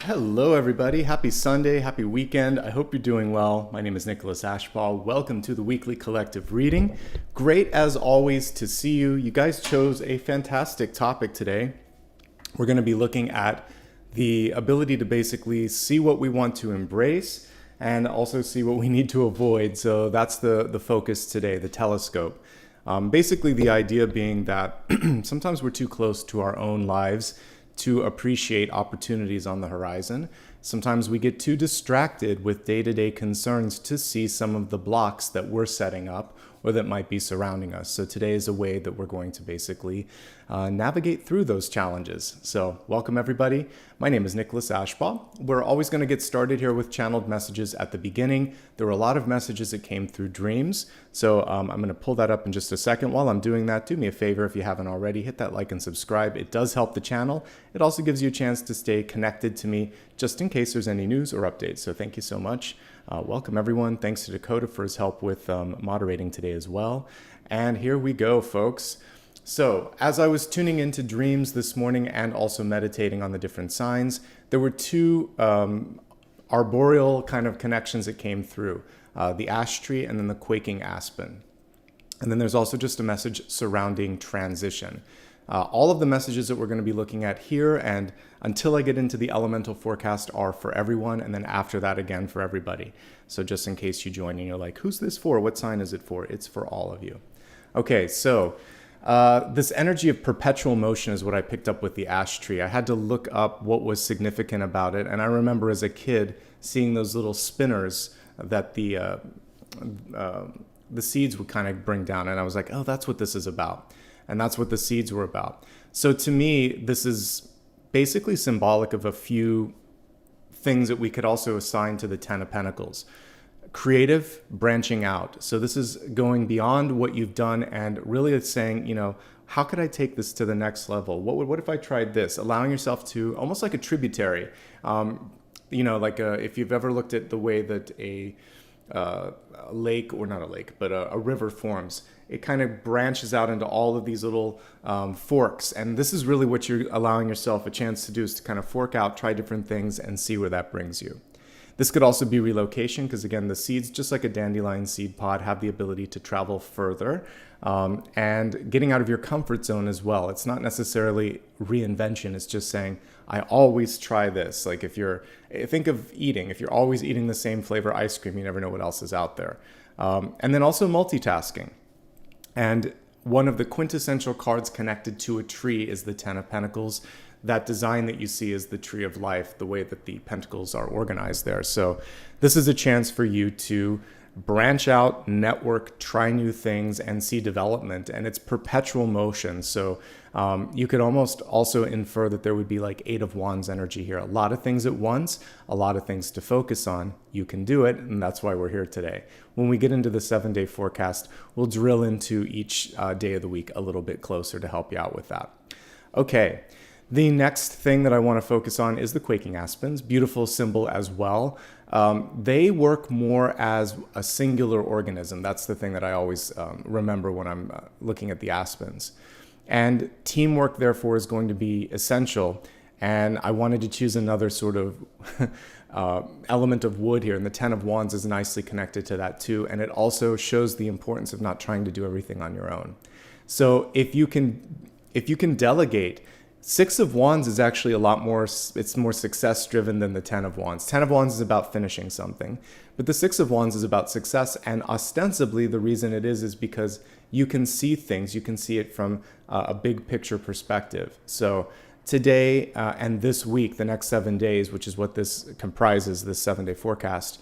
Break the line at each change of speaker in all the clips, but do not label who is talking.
Hello, everybody. Happy Sunday. Happy weekend. I hope you're doing well. My name is Nicholas Ashbaugh. Welcome to the weekly collective reading. Great, as always, to see you. You guys chose a fantastic topic today. We're going to be looking at the ability to basically see what we want to embrace and also see what we need to avoid. So that's the focus today, the telescope. Basically, the idea being that sometimes we're too close to our own lives to appreciate opportunities on the horizon. Sometimes we get too distracted with day-to-day concerns to see some of the blocks that we're setting up or that might be surrounding us. So today is a way that we're going to basically navigate through those challenges. So welcome everybody. My name is Nicholas Ashbaugh. We're always going to get started here with channeled messages at the beginning. There were a lot of messages that came through dreams. So I'm going to pull that up in just a second. While I'm doing that, do me a favor if you haven't already, hit that like and subscribe. It does help the channel. It also gives you a chance to stay connected to me just in case there's any news or updates. So thank you so much. Welcome everyone. Thanks to Dakota for his help with moderating today as well. And here we go, folks. So as I was tuning into dreams this morning and also meditating on the different signs, there were two arboreal kind of connections that came through, the ash tree and then the quaking aspen. And then there's also just a message surrounding transition. All of the messages that we're going to be looking at here and until I get into the elemental forecast are for everyone, and then after that again for everybody. So just in case you join and you're like, who's this for? What sign is it for? It's for all of you. Okay, so this energy of perpetual motion is what I picked up with the ash tree. I had to look up what was significant about it, and I remember as a kid seeing those little spinners that the seeds would kind of bring down, and I was like, oh, that's what this is about. And that's what the seeds were about. So to me, this is basically symbolic of a few things that we could also assign to the Ten of Pentacles. Creative, branching out. So this is going beyond what you've done and really it's saying, you know, how could I take this to the next level? What if I tried this? Allowing yourself to, almost like a tributary. You know, like if you've ever looked at the way that a lake, or not a lake, but a river forms. It kind of branches out into all of these little forks. And this is really what you're allowing yourself a chance to do, is to kind of fork out, try different things and see where that brings you. This could also be relocation because, again, the seeds, just like a dandelion seed pod, have the ability to travel further and getting out of your comfort zone as well. It's not necessarily reinvention. It's just saying, I always try this. Like think of eating. If you're always eating the same flavor ice cream, you never know what else is out there. And then also multitasking. And one of the quintessential cards connected to a tree is the Ten of Pentacles. That design that you see is the tree of life, the way that the pentacles are organized there. So this is a chance for you to branch out, network, try new things, and see development. And it's perpetual motion. So you could almost also infer that there would be like Eight of Wands energy here. A lot of things at once, a lot of things to focus on. You can do it, and that's why we're here today. When we get into the 7-day forecast, we'll drill into each day of the week a little bit closer to help you out with that. Okay. The next thing that I want to focus on is the quaking aspens. Beautiful symbol as well. They work more as a singular organism. That's the thing that I always remember when I'm looking at the aspens. And teamwork, therefore, is going to be essential. And I wanted to choose another sort of element of wood here. And the Ten of Wands is nicely connected to that too. And it also shows the importance of not trying to do everything on your own. So if you can delegate, Six of Wands is actually a lot more, it's more success driven than the Ten of Wands. Ten of Wands is about finishing something, but the Six of Wands is about success. And ostensibly the reason it is because you can see things, you can see it from a big picture perspective. So today and this week, the next 7 days, which is what this comprises, this 7-day forecast,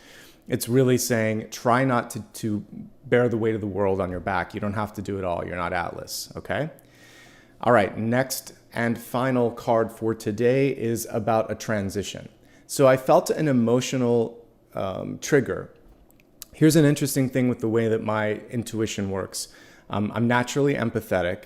it's really saying, try not to bear the weight of the world on your back. You don't have to do it all. You're not Atlas. Okay. All right. Next and final card for today is about a transition. So I felt an emotional trigger. Here's an interesting thing with the way that my intuition works. I'm naturally empathetic.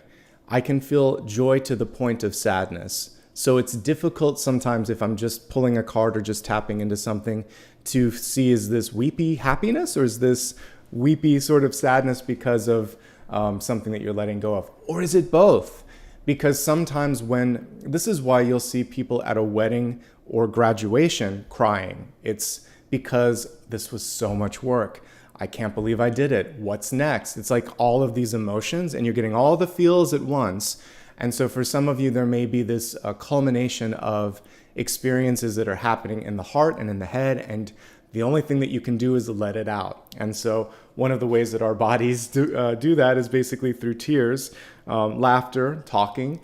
I can feel joy to the point of sadness. So it's difficult sometimes if I'm just pulling a card or just tapping into something to see, is this weepy happiness or is this weepy sort of sadness because of something that you're letting go of? Or is it both? Because sometimes this is why you'll see people at a wedding or graduation, crying. It's because this was so much work. I can't believe I did it. What's next? It's like all of these emotions, and you're getting all the feels at once. And so for some of you, there may be this culmination of experiences that are happening in the heart and in the head, and the only thing that you can do is let it out. And so one of the ways that our bodies do that is basically through tears, laughter, talking.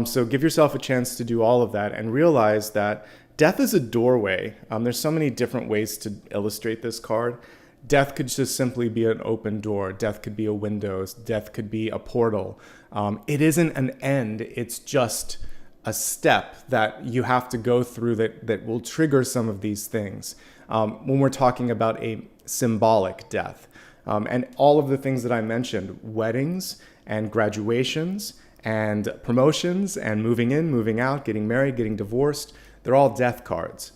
So give yourself a chance to do all of that and realize that death is a doorway. There's so many different ways to illustrate this card. Death could just simply be an open door. Death could be a window. Death could be a portal. It isn't an end. It's just a step that you have to go through that will trigger some of these things. When we're talking about a symbolic death. And all of the things that I mentioned, weddings and graduations and promotions and moving in, moving out, getting married, getting divorced, they're all death cards.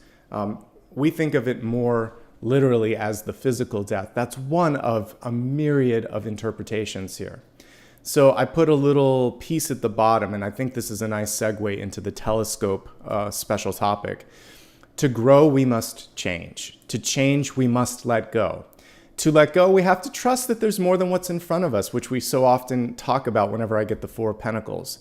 We think of it more literally as the physical death. That's one of a myriad of interpretations here. So I put a little piece at the bottom, and I think this is a nice segue into the telescope special topic. To grow, we must change. To change, we must let go. To let go, we have to trust that there's more than what's in front of us, which we so often talk about whenever I get the Four of Pentacles.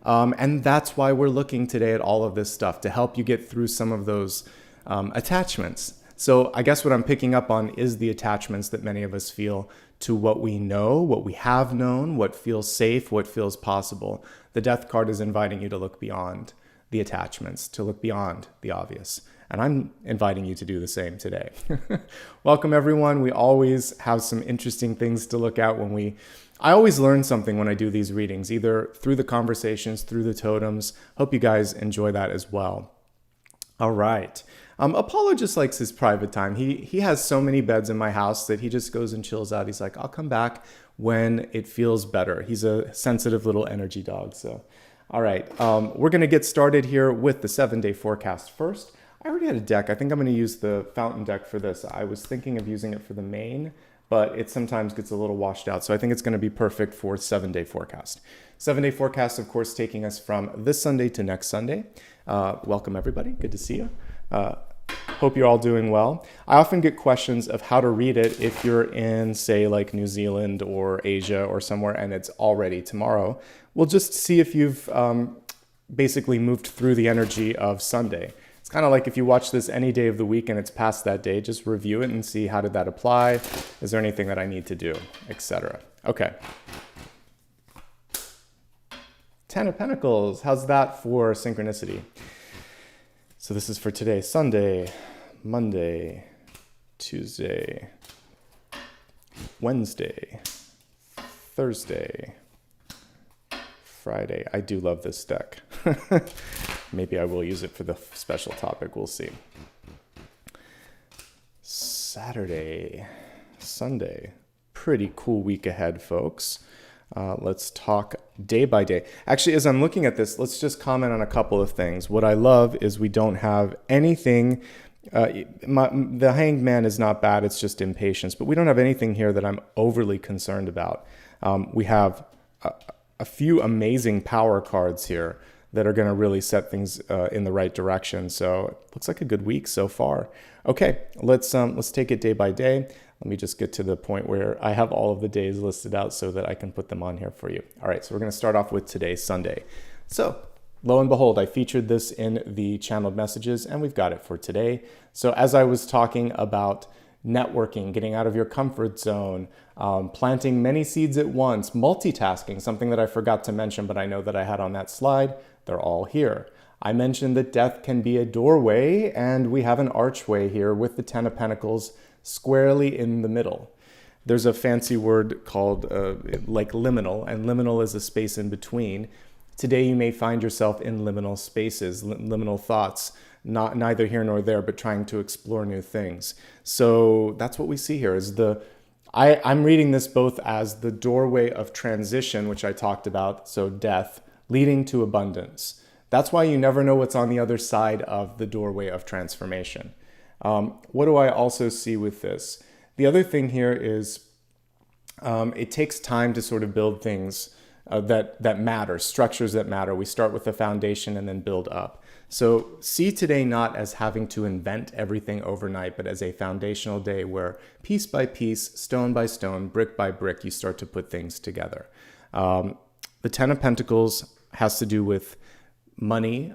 And that's why we're looking today at all of this stuff, to help you get through some of those attachments. So I guess what I'm picking up on is the attachments that many of us feel to what we know, what we have known, what feels safe, what feels possible. The Death card is inviting you to look beyond the attachments, to look beyond the obvious. And I'm inviting you to do the same today. Welcome, everyone. We always have some interesting things to look at I always learn something when I do these readings, either through the conversations, through the totems. Hope you guys enjoy that as well. All right. Apollo just likes his private time. He has so many beds in my house that he just goes and chills out. He's like, I'll come back when it feels better. He's a sensitive little energy dog. So, all right. We're going to get started here with the 7-day forecast first. I already had a deck. I think I'm going to use the fountain deck for this. I was thinking of using it for the main, but it sometimes gets a little washed out. So I think it's going to be perfect for 7-day forecast. 7-day forecast, of course, taking us from this Sunday to next Sunday. Welcome, everybody. Good to see you. Hope you're all doing well. I often get questions of how to read it if you're in, say, like New Zealand or Asia or somewhere, and it's already tomorrow. We'll just see if you've basically moved through the energy of Sunday. It's kind of like if you watch this any day of the week and it's past that day, just review it and see how did that apply? Is there anything that I need to do, etc. Okay. 10 of Pentacles. How's that for synchronicity? So this is for today, Sunday, Monday, Tuesday, Wednesday, Thursday, Friday. I do love this deck. Maybe I will use it for the special topic. We'll see. Saturday, Sunday. Pretty cool week ahead, folks. Let's talk day by day. Actually, as I'm looking at this, let's just comment on a couple of things. What I love is we don't have anything. The Hanged Man is not bad. It's just impatience. But we don't have anything here that I'm overly concerned about. We have a few amazing power cards here that are going to really set things in the right direction. So it looks like a good week so far. Okay, let's take it day by day. Let me just get to the point where I have all of the days listed out so that I can put them on here for you. All right, so we're going to start off with today, Sunday. So lo and behold, I featured this in the channeled messages, and we've got it for today. So as I was talking about networking, getting out of your comfort zone, planting many seeds at once, multitasking, something that I forgot to mention, but I know that I had on that slide, they're all here. I mentioned that death can be a doorway, and we have an archway here with the 10 of Pentacles squarely in the middle. There's a fancy word called like liminal, and liminal is a space in between. Today you may find yourself in liminal spaces, liminal thoughts, neither here nor there, but trying to explore new things. So that's what we see here is I'm reading this both as the doorway of transition, which I talked about, so death, leading to abundance. That's why you never know what's on the other side of the doorway of transformation. What do I also see with this? The other thing here is it takes time to sort of build things that matter, structures that matter. We start with the foundation and then build up. So see today not as having to invent everything overnight, but as a foundational day where piece by piece, stone by stone, brick by brick, you start to put things together. The Ten of Pentacles has to do with money.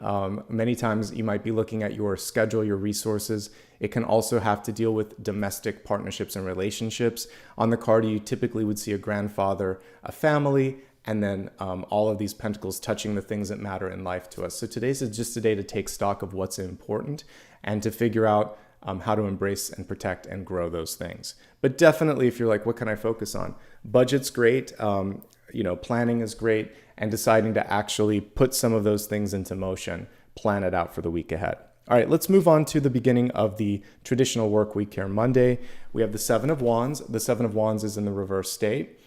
Many times you might be looking at your schedule, your resources. It can also have to deal with domestic partnerships and relationships. On the card, you typically would see a grandfather, a family, and then all of these pentacles touching the things that matter in life to us. So today's is just a day to take stock of what's important and to figure out how to embrace and protect and grow those things. But definitely, if you're like, what can I focus on? Budget's great. Planning is great, and deciding to actually put some of those things into motion, plan it out for the week ahead. All right, let's move on to the beginning of the traditional work week here. Monday, we have the Seven of Wands. The Seven of Wands is in the reverse state.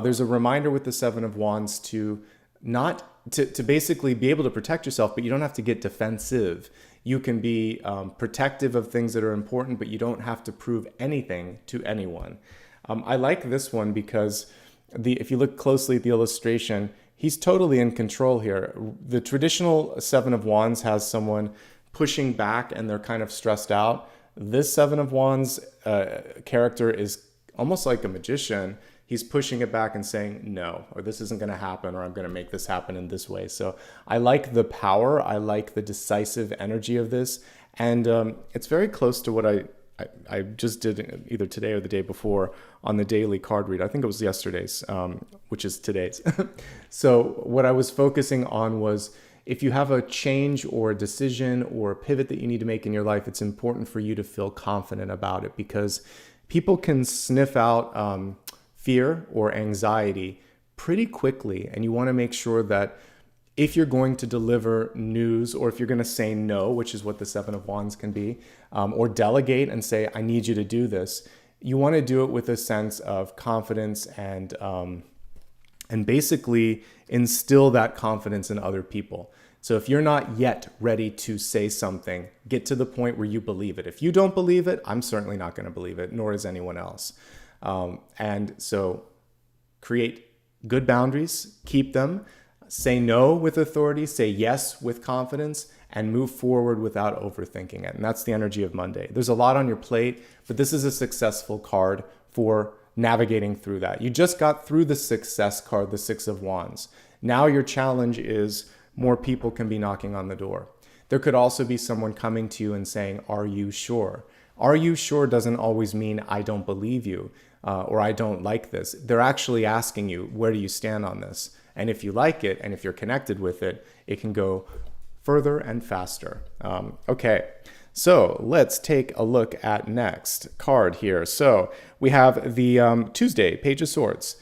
There's a reminder with the Seven of Wands to basically be able to protect yourself, but you don't have to get defensive. You can be protective of things that are important, but you don't have to prove anything to anyone. I like this one because if you look closely at the illustration, he's totally in control here. The traditional Seven of Wands has someone pushing back and they're kind of stressed out. This Seven of Wands character is almost like a magician. He's pushing it back and saying, no, or this isn't going to happen, or I'm going to make this happen in this way. So I like the power. I like the decisive energy of this. And it's very close to what I just did either today or the day before on the daily card read. I think it was yesterday's, which is today's. So what I was focusing on was if you have a change or a decision or a pivot that you need to make in your life, it's important for you to feel confident about it, because people can sniff out fear or anxiety pretty quickly. And you want to make sure that if you're going to deliver news, or if you're going to say no, which is what the Seven of Wands can be, or delegate and say, I need you to do this, you want to do it with a sense of confidence and basically instill that confidence in other people. So if you're not yet ready to say something, get to the point where you believe it. If you don't believe it, I'm certainly not going to believe it, nor is anyone else. And so create good boundaries, keep them, say no with authority, say yes with confidence, and move forward without overthinking it. And that's the energy of Monday. There's a lot on your plate, but this is a successful card for navigating through that. You just got through the success card, the Six of Wands. Now your challenge is more people can be knocking on the door. There could also be someone coming to you and saying, are you sure? Are you sure doesn't always mean I don't believe you or I don't like this. They're actually asking you, where do you stand on this? And if you like it and if you're connected with it, it can go further and faster. Okay, so let's take a look at next card here. So we have the Tuesday, Page of Swords.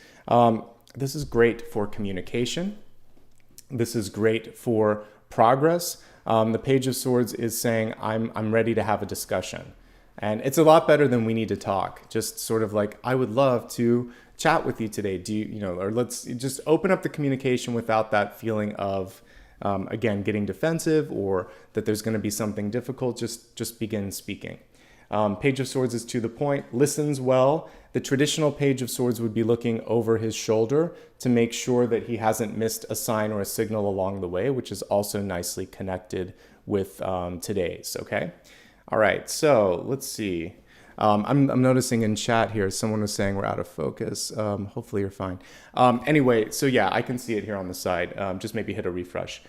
This is great for communication. This is great for progress. The Page of Swords is saying, I'm ready to have a discussion. And it's a lot better than we need to talk. Just sort of like, I would love to chat with you today. Or let's just open up the communication without that feeling of, again, getting defensive or that there's going to be something difficult. Just begin speaking. Page of Swords is to the point, listens well. The traditional Page of Swords would be looking over his shoulder to make sure that he hasn't missed a sign or a signal along the way, which is also nicely connected with today's, okay? All right, so let's see. I'm noticing in chat here, someone was saying we're out of focus. Hopefully you're fine. Anyway, so yeah, I can see it here on the side. Just maybe hit a refresh.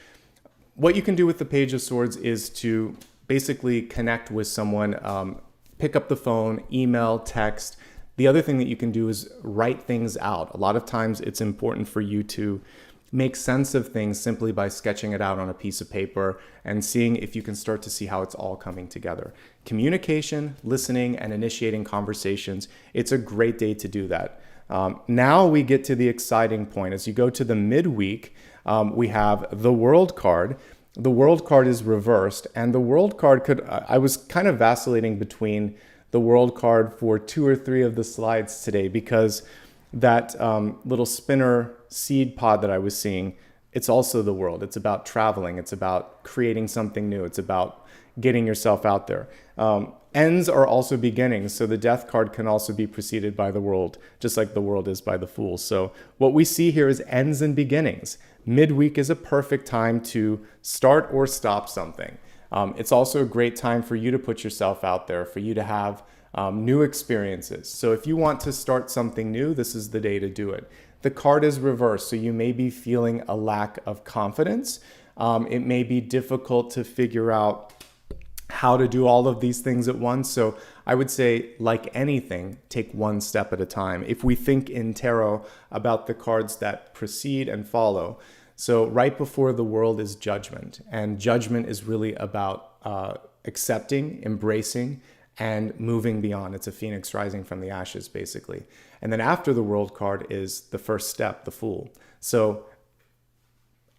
What you can do with the Page of Swords is to basically connect with someone, pick up the phone, email, text. The other thing that you can do is write things out. A lot of times it's important for you to make sense of things simply by sketching it out on a piece of paper and seeing if you can start to see how it's all coming together. Communication, listening, and initiating conversations. It's a great day to do that. Now we get to the exciting point. As you go to the midweek, we have the World card. The World card is reversed, and the World card I was kind of vacillating between the World card for 2 or 3 of the slides today, because that little spinner seed pod that I was seeing, it's also the World. It's about traveling. It's about creating something new. It's about getting yourself out there. Ends are also beginnings, so the Death card can also be preceded by the World, just like the World is by the Fool. So what we see here is ends and beginnings. Midweek is a perfect time to start or stop something. It's also a great time for you to put yourself out there, for you to have new experiences. So if you want to start something new, this is the day to do it. The card is reversed, so you may be feeling a lack of confidence. It may be difficult to figure out how to do all of these things at once. So I would say, like anything, take one step at a time. If we think in tarot about the cards that precede and follow, so right before the World is Judgment, and Judgment is really about accepting, embracing, and moving beyond. It's a phoenix rising from the ashes, basically. And then after the World card is the first step, the Fool. So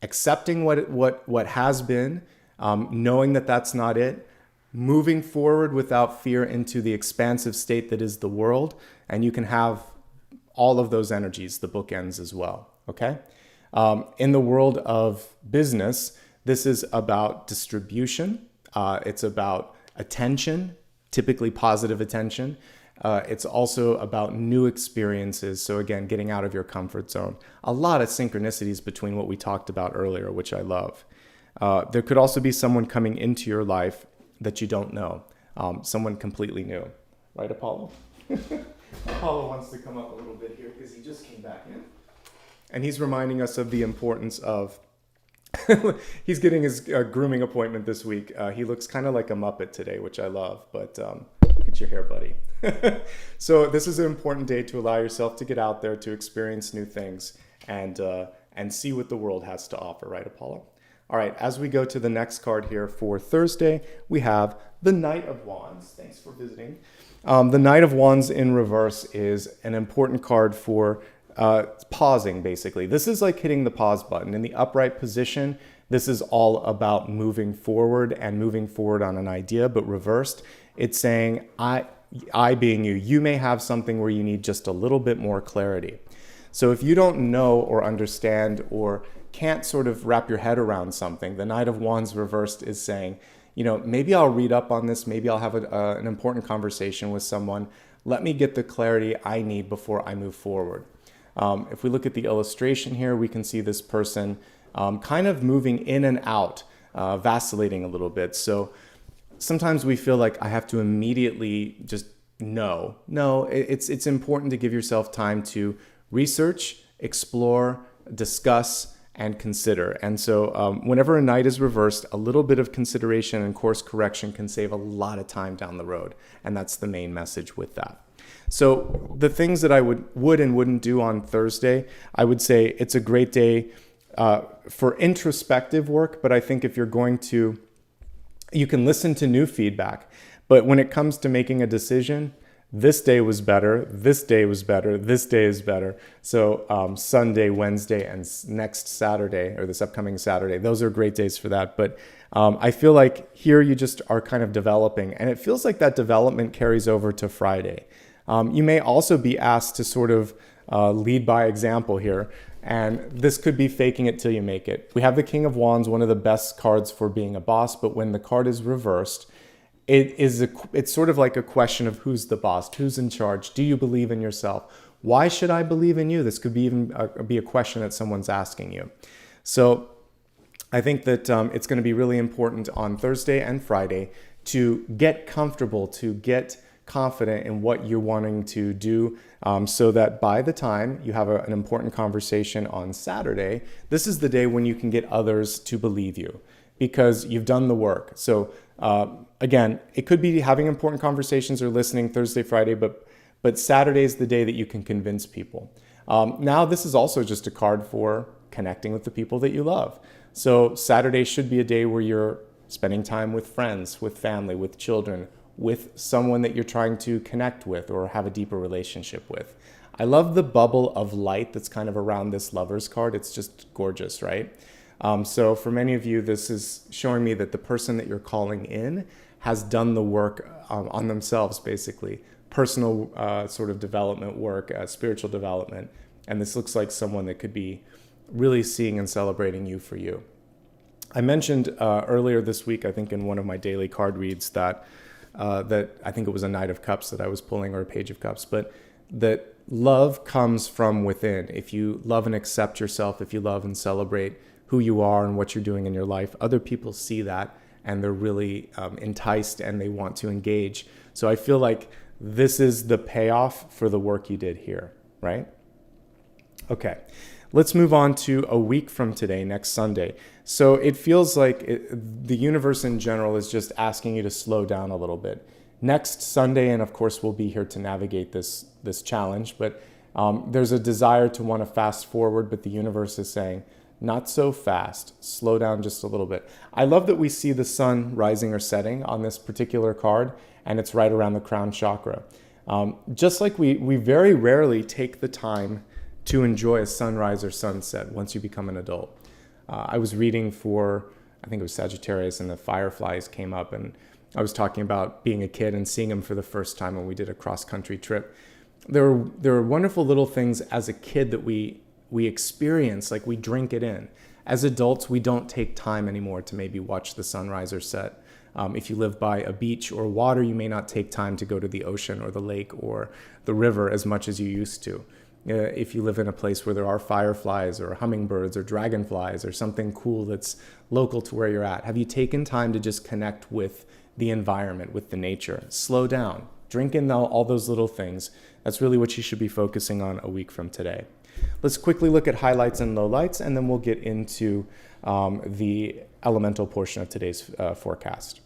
accepting what has been, knowing that that's not it, moving forward without fear into the expansive state that is the world, and you can have all of those energies, the bookends as well, okay? In the world of business, this is about distribution. It's about attention, typically positive attention. It's also about new experiences. So again, getting out of your comfort zone. A lot of synchronicities between what we talked about earlier, which I love. There could also be someone coming into your life that you don't know, someone completely new. Right, Apollo? Apollo wants to come up a little bit here because he just came back in. And he's reminding us of the importance of, he's getting his grooming appointment this week. He looks kind of like a Muppet today, which I love, but look at your hair, buddy. So this is an important day to allow yourself to get out there, to experience new things, and see what the world has to offer, right, Apollo? All right, as we go to the next card here for Thursday, we have the Knight of Wands. Thanks for visiting. The Knight of Wands in reverse is an important card for pausing, basically. This is like hitting the pause button. In the upright position, this is all about moving forward and moving forward on an idea, but reversed, it's saying, I being you may have something where you need just a little bit more clarity. So if you don't know or understand or can't sort of wrap your head around something, the Knight of Wands reversed is saying, maybe I'll read up on this, maybe I'll have an important conversation with someone. Let me get the clarity I need before I move forward. If we look at the illustration here, we can see this person kind of moving in and out, vacillating a little bit. So sometimes we feel like I have to immediately just know. No, it's important to give yourself time to research, explore, discuss, and consider. And so whenever a knight is reversed, a little bit of consideration and course correction can save a lot of time down the road. And that's the main message with that. So the things that I would and wouldn't do on Thursday, I would say it's a great day for introspective work. But I think if you're going to, you can listen to new feedback. But when it comes to making a decision, this day was better, this day was better, this day is better. So Sunday, Wednesday, and next Saturday, or this upcoming Saturday, those are great days for that. But I feel like here you just are kind of developing, and it feels like that development carries over to Friday. You may also be asked to sort of lead by example here, and this could be faking it till you make it. We have the King of Wands, one of the best cards for being a boss, but when the card is reversed, it's sort of like a question of who's the boss, who's in charge, do you believe in yourself? Why should I believe in you? This could be even be a question that someone's asking you. So I think that it's going to be really important on Thursday and Friday to get comfortable, to get confident in what you're wanting to do, so that by the time you have an important conversation on Saturday, this is the day when you can get others to believe you because you've done the work. So again, it could be having important conversations or listening Thursday, Friday, but Saturday is the day that you can convince people. Now, this is also just a card for connecting with the people that you love. So Saturday should be a day where you're spending time with friends, with family, with children, with someone that you're trying to connect with or have a deeper relationship with. I love the bubble of light that's kind of around this Lovers card. It's just gorgeous, right? So for many of you, this is showing me that the person that you're calling in has done the work on themselves, basically. Personal sort of development work, spiritual development. And this looks like someone that could be really seeing and celebrating you for you. I mentioned earlier this week, I think in one of my daily card reads that I think it was a Knight of Cups that I was pulling, or a Page of Cups, but that love comes from within. If you love and accept yourself, if you love and celebrate who you are and what you're doing in your life, other people see that and they're really enticed and they want to engage. So I feel like this is the payoff for the work you did here, right? Okay, let's move on to a week from today, next Sunday. So it feels like the universe in general is just asking you to slow down a little bit. Next Sunday, and of course we'll be here to navigate this challenge, but there's a desire to want to fast forward, but the universe is saying, not so fast, slow down just a little bit. I love that we see the sun rising or setting on this particular card, and it's right around the crown chakra. Just like we very rarely take the time to enjoy a sunrise or sunset once you become an adult. I was reading for, I think it was Sagittarius, and the fireflies came up, and I was talking about being a kid and seeing them for the first time when we did a cross-country trip. There were wonderful little things as a kid that we experience, like we drink it in. As adults, we don't take time anymore to maybe watch the sunrise or set. If you live by a beach or water, you may not take time to go to the ocean or the lake or the river as much as you used to. If you live in a place where there are fireflies or hummingbirds or dragonflies or something cool that's local to where you're at, have you taken time to just connect with the environment, with the nature? Slow down, drink in all those little things. That's really what you should be focusing on a week from today. Let's quickly look at highlights and lowlights, and then we'll get into the elemental portion of today's forecast.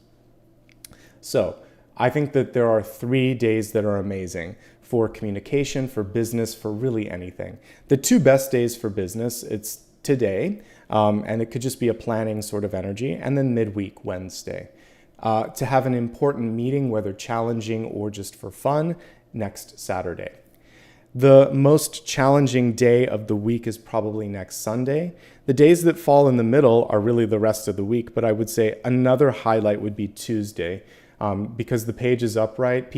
So I think that there are 3 days that are amazing for communication, for business, for really anything. The 2 best days for business, it's today, and it could just be a planning sort of energy, and then midweek, Wednesday. To have an important meeting, whether challenging or just for fun, next Saturday. The most challenging day of the week is probably next Sunday. The days that fall in the middle are really the rest of the week, but I would say another highlight would be Tuesday, because the page is upright.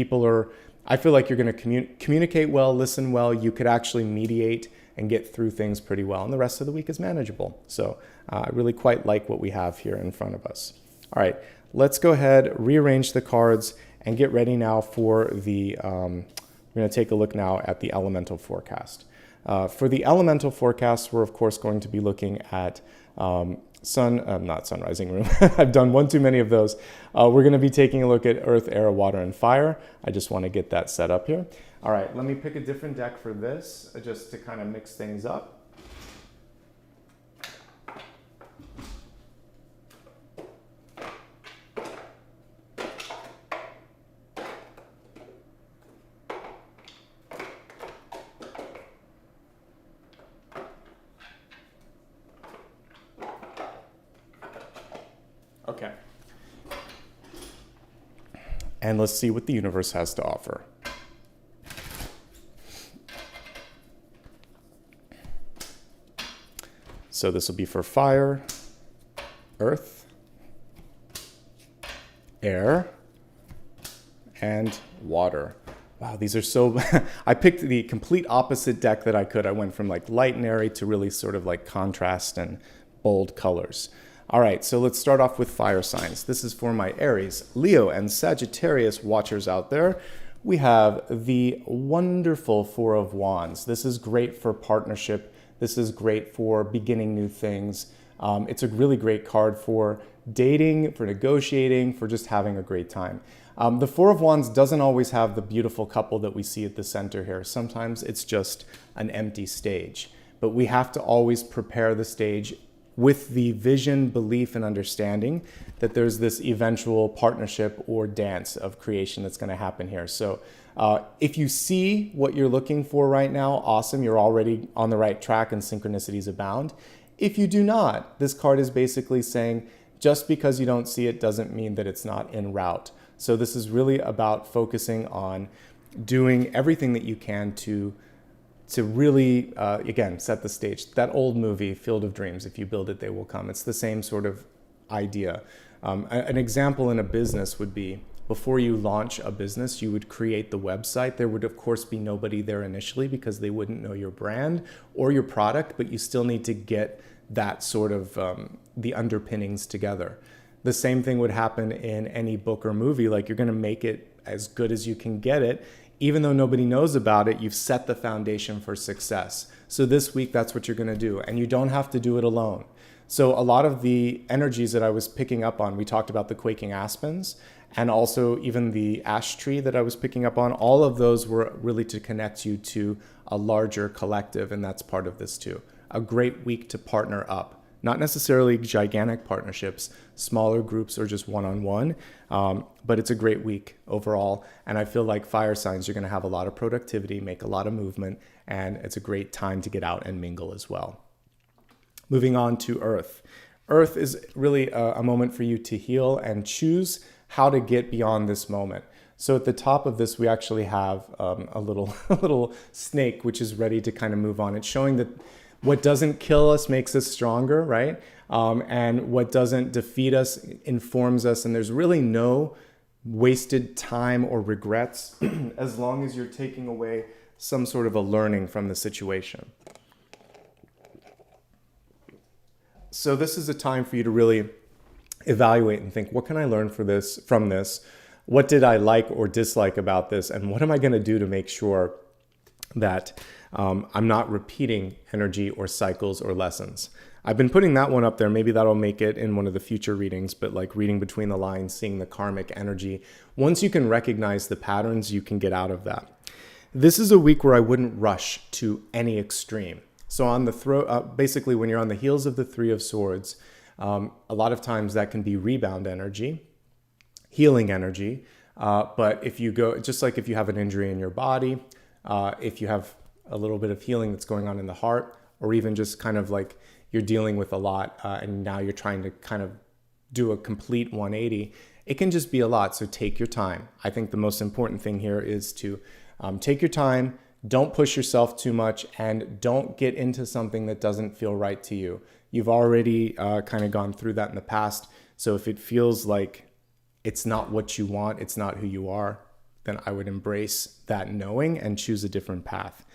I feel like you're going to communicate well, listen well. You could actually mediate and get through things pretty well, and the rest of the week is manageable. So I really quite like what we have here in front of us. All right, let's go ahead, rearrange the cards, and get ready now for we're going to take a look now at the elemental forecast. For the elemental forecast, we're of course going to be looking at not sun rising moon. I've done one too many of those. We're going to be taking a look at earth, air, water, and fire. I just want to get that set up here. All right, let me pick a different deck for this, just to kind of mix things up. Okay. And let's see what the universe has to offer. So this will be for fire, earth, air, and water. Wow, these are so... I picked the complete opposite deck that I could. I went from like light and airy to really sort of like contrast and bold colors. All right, so let's start off with fire signs. This is for my Aries, Leo, and Sagittarius watchers out there. We have the wonderful Four of Wands. This is great for partnership. This is great for beginning new things. It's a really great card for dating, for negotiating, for just having a great time. The Four of Wands doesn't always have the beautiful couple that we see at the center here. Sometimes it's just an empty stage. But we have to always prepare the stage with the vision, belief, and understanding that there's this eventual partnership or dance of creation that's going to happen here. So if you see what you're looking for right now, awesome, you're already on the right track and synchronicities abound. If you do not, this card is basically saying just because you don't see it doesn't mean that it's not en route. So this is really about focusing on doing everything that you can to really, again, set the stage. That old movie, Field of Dreams, if you build it, they will come. It's the same sort of idea. An example in a business would be, before you launch a business, you would create the website. There would, of course, be nobody there initially because they wouldn't know your brand or your product, but you still need to get that sort of the underpinnings together. The same thing would happen in any book or movie. Like, you're going to make it as good as you can get it. Even though nobody knows about it, you've set the foundation for success. So this week, that's what you're going to do. And you don't have to do it alone. So a lot of the energies that I was picking up on, we talked about the quaking aspens, and also even the ash tree that I was picking up on, all of those were really to connect you to a larger collective, and that's part of this too. A great week to partner up. Not necessarily gigantic partnerships, smaller groups or just one-on-one, but it's a great week overall. And I feel like fire signs, you're going to have a lot of productivity, make a lot of movement, and it's a great time to get out and mingle as well. Moving on to Earth. Earth is really a moment for you to heal and choose how to get beyond this moment. So at the top of this, we actually have a little snake, which is ready to kind of move on. It's showing that what doesn't kill us makes us stronger, right? And what doesn't defeat us informs us. And there's really no wasted time or regrets as long as you're taking away some sort of a learning from the situation. So this is a time for you to really evaluate and think, what can I learn from this? What did I like or dislike about this? And what am I going to do to make sure that I'm not repeating energy or cycles or lessons? I've been putting that one up there. Maybe that'll make it in one of the future readings, but like reading between the lines, seeing the karmic energy. Once you can recognize the patterns, you can get out of that. This is a week where I wouldn't rush to any extreme. So on the basically when you're on the heels of the Three of Swords, a lot of times that can be rebound energy, healing energy. But if you go, just like if you have an injury in your body, if you have a little bit of healing that's going on in the heart, or even just kind of like you're dealing with a lot and now you're trying to kind of do a complete 180, it can just be a lot. So take your time. I think the most important thing here is to take your time. Don't push yourself too much, and don't get into something that doesn't feel right to you. You've already kind of gone through that in the past. So if it feels like it's not what you want, it's not who you are, then I would embrace that knowing and choose a different path.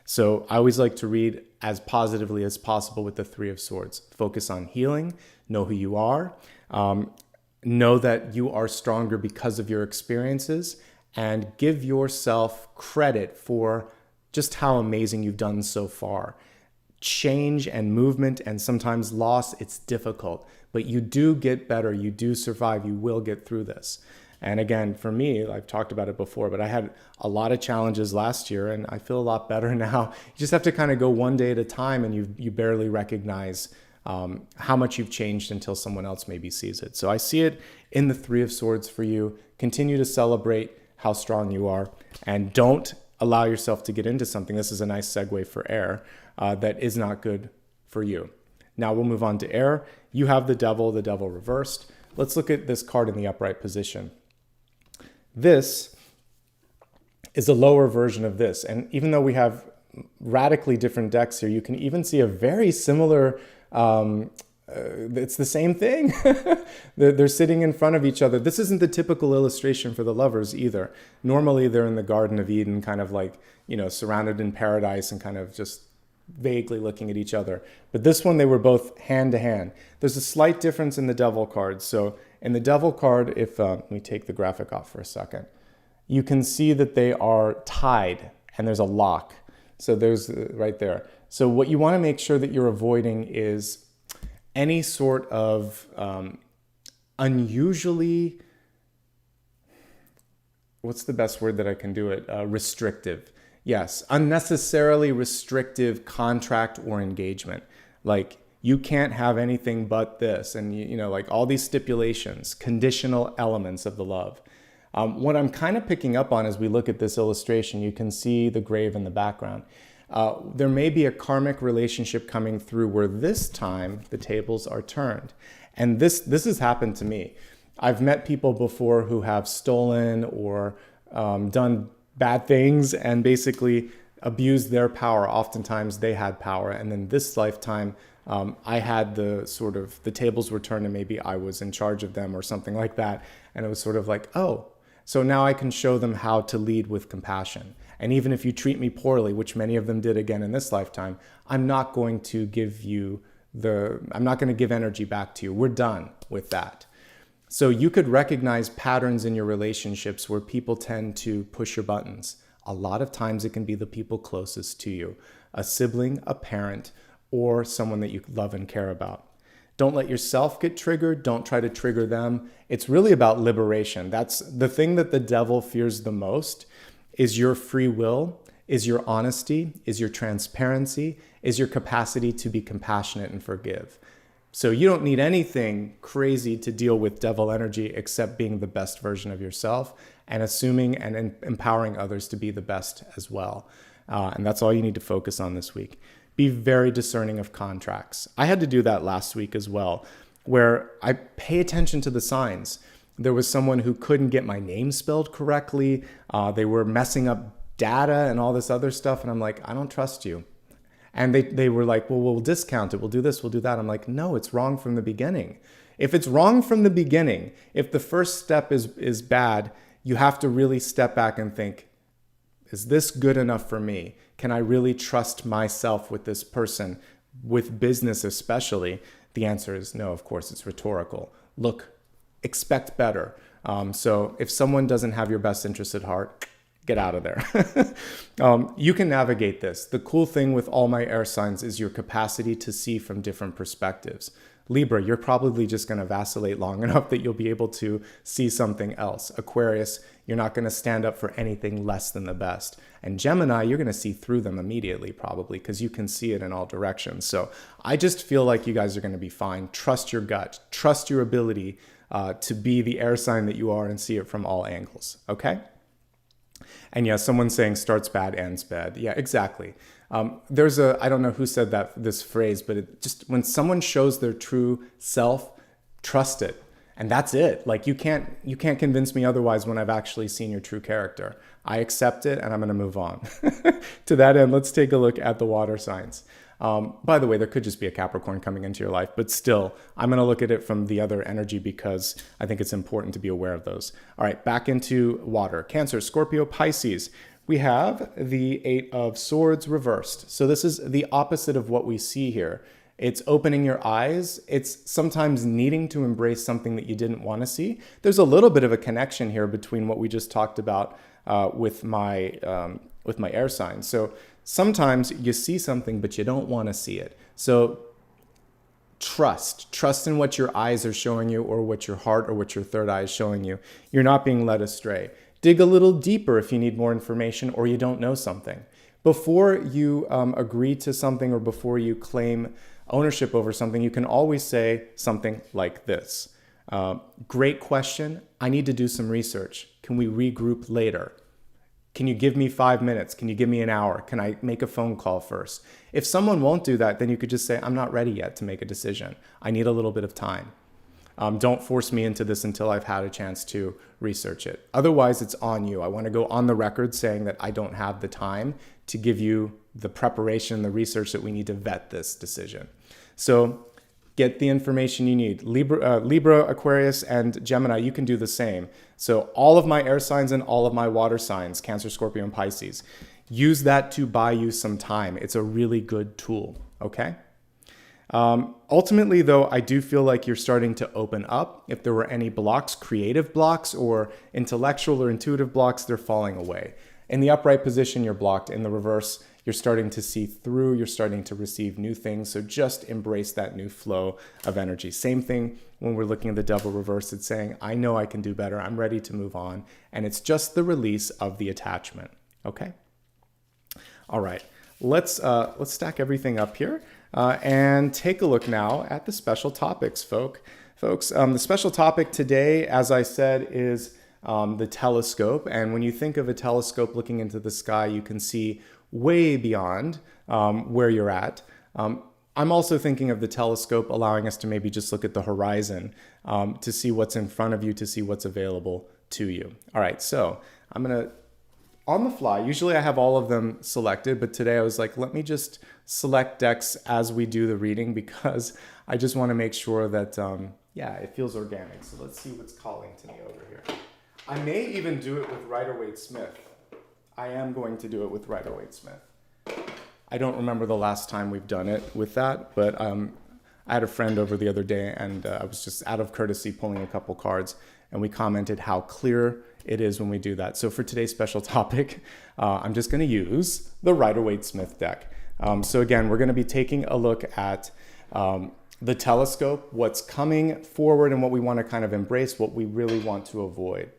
So I always like to read as positively as possible with the Three of Swords. Focus on healing, know who you are, know that you are stronger because of your experiences, and give yourself credit for just how amazing you've done so far. Change and movement and sometimes loss, it's difficult, but you do get better, you do survive, you will get through this. And again, for me, I've talked about it before, but I had a lot of challenges last year and I feel a lot better now. You just have to kind of go one day at a time, and you barely recognize how much you've changed until someone else maybe sees it. So I see it in the Three of Swords for you. Continue to celebrate how strong you are, and don't allow yourself to get into something. This is a nice segue for air that is not good for you. Now we'll move on to air. You have the devil reversed. Let's look at this card in the upright position. This is a lower version of this. And even though we have radically different decks here, you can even see a very similar, it's the same thing. They're sitting in front of each other. This isn't the typical illustration for the lovers either. Normally they're in the Garden of Eden, kind of like, surrounded in paradise and kind of just vaguely looking at each other. But this one, they were both hand to hand. There's a slight difference in the devil card. So in the devil card, if let me take the graphic off for a second, you can see that they are tied and there's a lock. So there's right there. So what you want to make sure that you're avoiding is any sort of unusually, what's the best word that I can do it? Restrictive. Yes, unnecessarily restrictive contract or engagement. Like, you can't have anything but this, and like all these stipulations, conditional elements of the love. What I'm kind of picking up on as we look at this illustration, you can see the grave in the background. There may be a karmic relationship coming through where this time the tables are turned. And this has happened to me. I've met people before who have stolen or done bad things and basically abused their power. Oftentimes they had power. And then this lifetime, I had the tables were turned and maybe I was in charge of them or something like that. And it was sort of like, oh, so now I can show them how to lead with compassion. And even if you treat me poorly, which many of them did again in this lifetime, I'm not going to give you I'm not going to give energy back to you. We're done with that. So you could recognize patterns in your relationships where people tend to push your buttons. A lot of times it can be the people closest to you, a sibling, a parent, or someone that you love and care about. Don't let yourself get triggered. Don't try to trigger them. It's really about liberation. That's the thing that the devil fears the most, is your free will, is your honesty, is your transparency, is your capacity to be compassionate and forgive. So you don't need anything crazy to deal with devil energy except being the best version of yourself and assuming and empowering others to be the best as well. And that's all you need to focus on this week. Be very discerning of contracts. I had to do that last week as well, where I pay attention to the signs. There was someone who couldn't get my name spelled correctly. They were messing up data and all this other stuff. And I'm like, I don't trust you. And they were like, well, we'll discount it. We'll do this, we'll do that. I'm like, no, it's wrong from the beginning. If it's wrong from the beginning, if the first step is bad, you have to really step back and think, is this good enough for me? Can I really trust myself with this person, with business especially? The answer is no, of course, it's rhetorical. Look, expect better. So if someone doesn't have your best interest at heart, get out of there. You can navigate this. The cool thing with all my air signs is your capacity to see from different perspectives. Libra, you're probably just going to vacillate long enough that you'll be able to see something else. Aquarius, you're not going to stand up for anything less than the best. And Gemini, you're going to see through them immediately probably because you can see it in all directions. So I just feel like you guys are going to be fine. Trust your gut. Trust your ability to be the air sign that you are and see it from all angles. Okay? And yeah, someone's saying starts bad, ends bad. Yeah, exactly. I don't know who said this phrase, but it just, when someone shows their true self, trust it. And that's it. Like you can't convince me otherwise when I've actually seen your true character. I accept it and I'm going to move on. To that end, let's take a look at the water signs. By the way, there could just be a Capricorn coming into your life, but still, I'm going to look at it from the other energy because I think it's important to be aware of those. All right, back into water. Cancer, Scorpio, Pisces. We have the Eight of Swords reversed. So this is the opposite of what we see here. It's opening your eyes. It's sometimes needing to embrace something that you didn't want to see. There's a little bit of a connection here between what we just talked about with my air sign. So sometimes you see something, but you don't want to see it. So trust in what your eyes are showing you or what your heart or what your third eye is showing you. You're not being led astray. Dig a little deeper if you need more information or you don't know something. Before you agree to something or before you claim ownership over something, you can always say something like this. Great question. I need to do some research. Can we regroup later? Can you give me 5 minutes? Can you give me an hour? Can I make a phone call first? If someone won't do that, then you could just say, I'm not ready yet to make a decision. I need a little bit of time. Don't force me into this until I've had a chance to research it. Otherwise, it's on you. I want to go on the record saying that I don't have the time to give you the preparation, the research that we need to vet this decision. So get the information you need. Libra, Aquarius, and Gemini, you can do the same. So all of my air signs and all of my water signs, Cancer, Scorpio, and Pisces, use that to buy you some time. It's a really good tool, okay? Ultimately, though, I do feel like you're starting to open up. If there were any blocks, creative blocks or intellectual or intuitive blocks, they're falling away. In the upright position, you're blocked. In the reverse, you're starting to see through. You're starting to receive new things. So just embrace that new flow of energy. Same thing when we're looking at the devil reverse. It's saying, I know I can do better. I'm ready to move on. And it's just the release of the attachment. Okay? All right. Let's stack everything up here and take a look now at the special topics, folks. The special topic today, as I said, is the telescope. And when you think of a telescope looking into the sky, you can see way beyond where you're at. I'm also thinking of the telescope allowing us to maybe just look at the horizon to see what's in front of you, to see what's available to you. All right, so I'm going to, on the fly, usually I have all of them selected, but today I was like, let me just select decks as we do the reading because I just want to make sure that, it feels organic. So let's see what's calling to me over here. I may even do it with Rider-Waite-Smith. I am going to do it with Rider-Waite-Smith. I don't remember the last time we've done it with that, but I had a friend over the other day, and I was just out of courtesy pulling a couple cards, and we commented how clear it is when we do that. So for today's special topic, I'm just going to use the Rider-Waite-Smith deck. So again, we're going to be taking a look at the telescope, what's coming forward and what we want to kind of embrace, what we really want to avoid.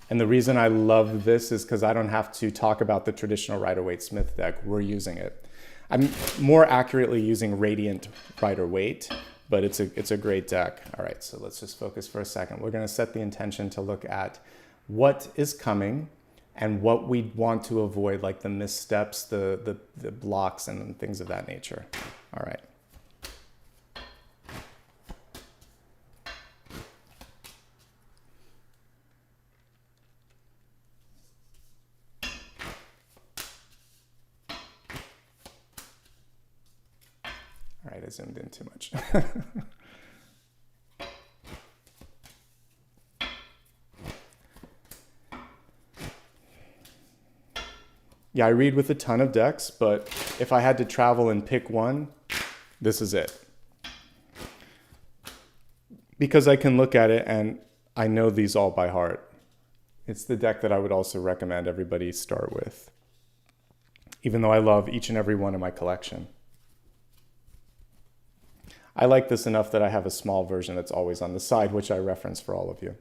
And the reason I love this is because I don't have to talk about the traditional Rider-Waite-Smith deck. We're using it. I'm more accurately using Radiant Rider-Waite, but it's a great deck. All right, so let's just focus for a second. We're going to set the intention to look at what is coming and what we want to avoid, like the missteps, the blocks, and things of that nature. All right. All right, I zoomed in too much. Yeah, I read with a ton of decks, but if I had to travel and pick one, this is it. Because I can look at it and I know these all by heart. It's the deck that I would also recommend everybody start with, even though I love each and every one in my collection. I like this enough that I have a small version that's always on the side, which I reference for all of you.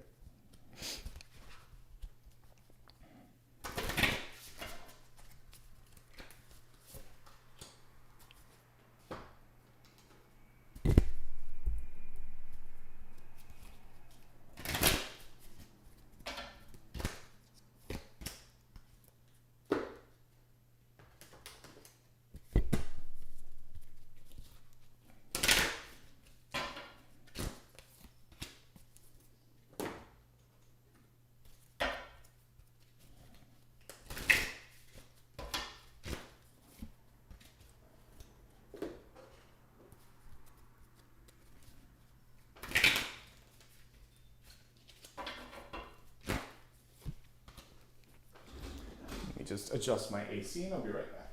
Just adjust my AC and I'll be right back.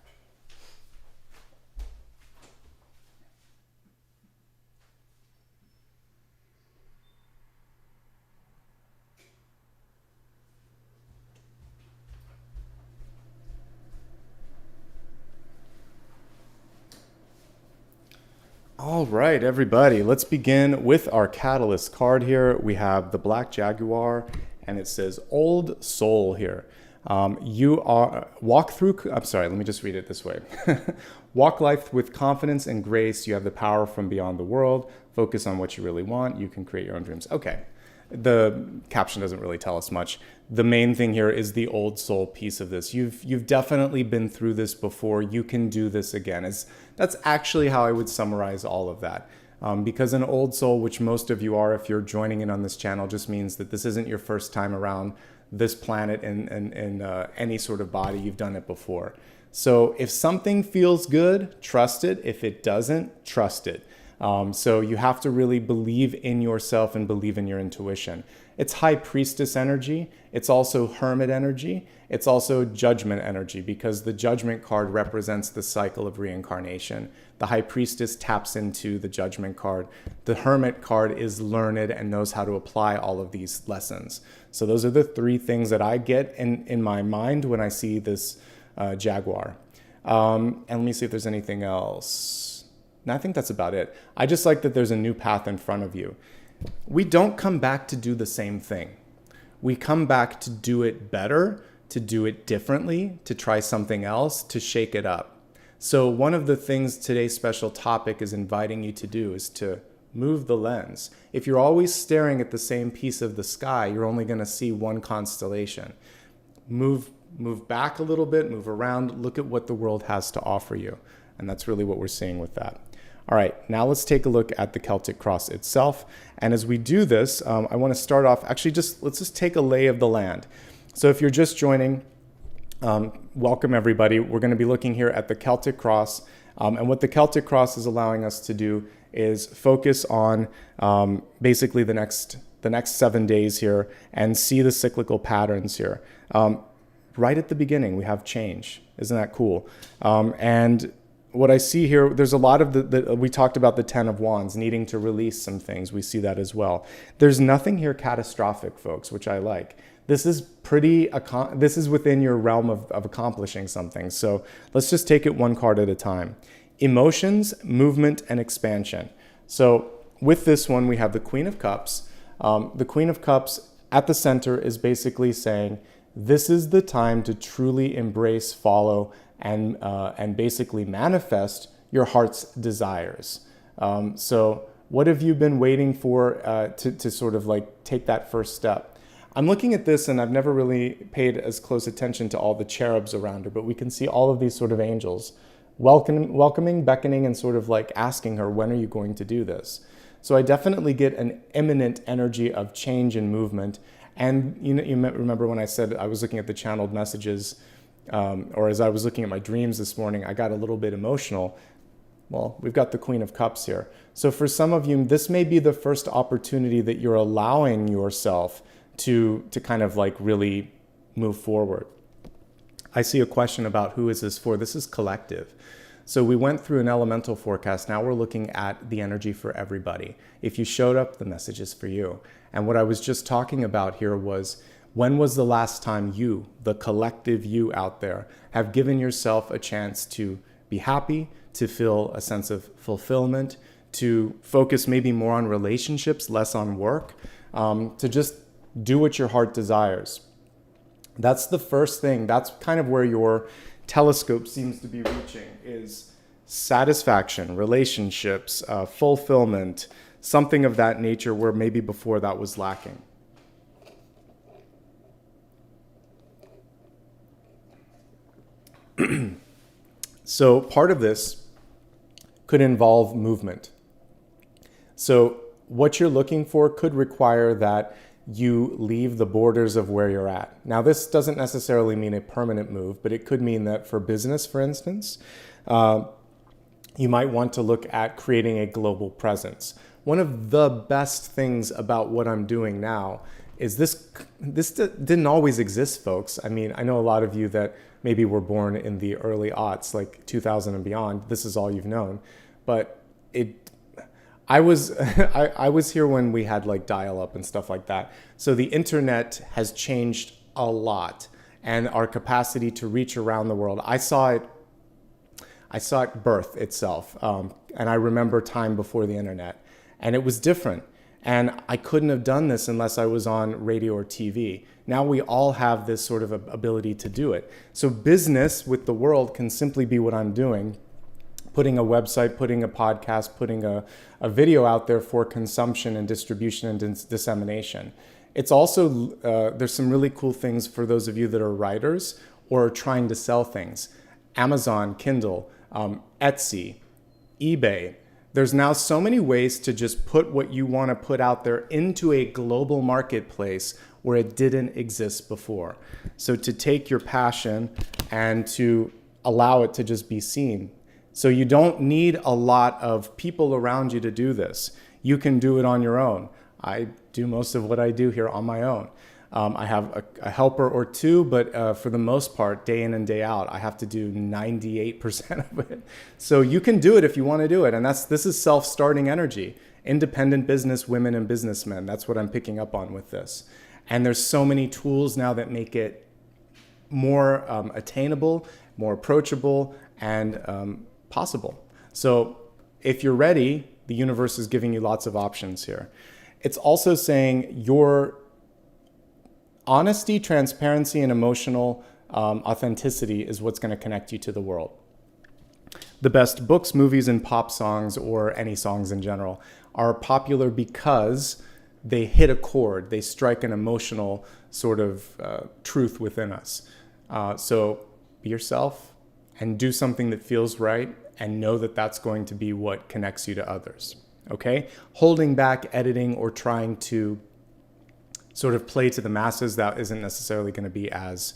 All right, everybody, let's begin with our catalyst card here. We have the Black Jaguar and it says Old Soul here. You are let me just read it this way. Walk life with confidence and grace. You have the power from beyond the world. Focus on what you really want. You can create your own dreams. Okay. The caption doesn't really tell us much. The main thing here is the old soul piece of this. You've definitely been through this before. You can do this again. That's actually how I would summarize all of that. Because an old soul, which most of you are if you're joining in on this channel, just means that this isn't your first time around this planet in any sort of body. You've done it before. So if something feels good, trust it. If it doesn't, trust it. So you have to really believe in yourself and believe in your intuition. It's High Priestess energy. It's also Hermit energy. It's also Judgment energy, because the Judgment card represents the cycle of reincarnation. The High Priestess taps into the Judgment card. The Hermit card is learned and knows how to apply all of these lessons. So those are the three things that I get in my mind when I see this Jaguar. And let me see if there's anything else. And I think that's about it. I just like that there's a new path in front of you. We don't come back to do the same thing. We come back to do it better, to do it differently, to try something else, to shake it up. So one of the things today's special topic is inviting you to do is to move the lens. If you're always staring at the same piece of the sky, you're only going to see one constellation. Move back a little bit, move around, look at what the world has to offer you. And that's really what we're seeing with that. All right, now let's take a look at the Celtic Cross itself. And as we do this, I want to start off, actually let's just take a lay of the land. So if you're just joining, welcome everybody. We're going to be looking here at the Celtic Cross. And what the Celtic Cross is allowing us to do is focus on basically the next 7 days here and see the cyclical patterns here. Right at the beginning, we have change. Isn't that cool? And what I see here, there's a lot of we talked about the 10 of Wands, needing to release some things. We see that as well. There's nothing here catastrophic, folks, which I like. This is this is within your realm of accomplishing something. So let's just take it one card at a time. Emotions, movement, and expansion. So with this one, we have the Queen of Cups. The Queen of Cups at the center is basically saying, this is the time to truly embrace, follow, and basically manifest your heart's desires. So what have you been waiting for to sort of like take that first step? I'm looking at this and I've never really paid as close attention to all the cherubs around her, but we can see all of these sort of angels welcoming, beckoning, and sort of like asking her, when are you going to do this? So I definitely get an imminent energy of change and movement. And you remember when I said I was looking at the channeled messages, or as I was looking at my dreams this morning, I got a little bit emotional. Well, we've got the Queen of Cups here. So for some of you, this may be the first opportunity that you're allowing yourself to kind of like really move forward. I see a question about who is this for. This is collective. So we went through an elemental forecast. Now we're looking at the energy for everybody. If you showed up, the message is for you. And what I was just talking about here was, when was the last time you, the collective you out there, have given yourself a chance to be happy, to feel a sense of fulfillment, to focus maybe more on relationships, less on work, to just do what your heart desires? That's the first thing. That's kind of where your telescope seems to be reaching, is satisfaction, relationships, fulfillment, something of that nature where maybe before that was lacking. So part of this could involve movement. So what you're looking for could require that you leave the borders of where you're at. Now, this doesn't necessarily mean a permanent move, but it could mean that for business, for instance, you might want to look at creating a global presence. One of the best things about what I'm doing now is this didn't always exist, folks. I mean, I know a lot of you that maybe were born in the early aughts, like 2000 and beyond. This is all you've known. But I was here when we had like dial-up and stuff like that. So the internet has changed a lot, and our capacity to reach around the world. I saw it birth itself, and I remember time before the internet, and it was different. And I couldn't have done this unless I was on radio or TV. Now we all have this sort of ability to do it. So business with the world can simply be what I'm doing. Putting a website, putting a podcast, putting a video out there for consumption and distribution and dissemination. It's also, there's some really cool things for those of you that are writers or are trying to sell things. Amazon, Kindle, Etsy, eBay. There's now so many ways to just put what you want to put out there into a global marketplace where it didn't exist before. So to take your passion and to allow it to just be seen. So you don't need a lot of people around you to do this. You can do it on your own. I do most of what I do here on my own. I have a helper or two, but for the most part, day in and day out, I have to do 98% of it. So you can do it if you want to do it. And this is self-starting energy. Independent business women and businessmen. That's what I'm picking up on with this. And there's so many tools now that make it more attainable, more approachable, and possible. So if you're ready, the universe is giving you lots of options here. It's also saying your honesty, transparency, and emotional authenticity is what's going to connect you to the world. The best books, movies, and pop songs, or any songs in general, are popular because they hit a chord. They strike an emotional sort of truth within us. So be yourself and do something that feels right, and know that that's going to be what connects you to others. Okay? Holding back, editing, or trying to sort of play to the masses, that isn't necessarily going to be as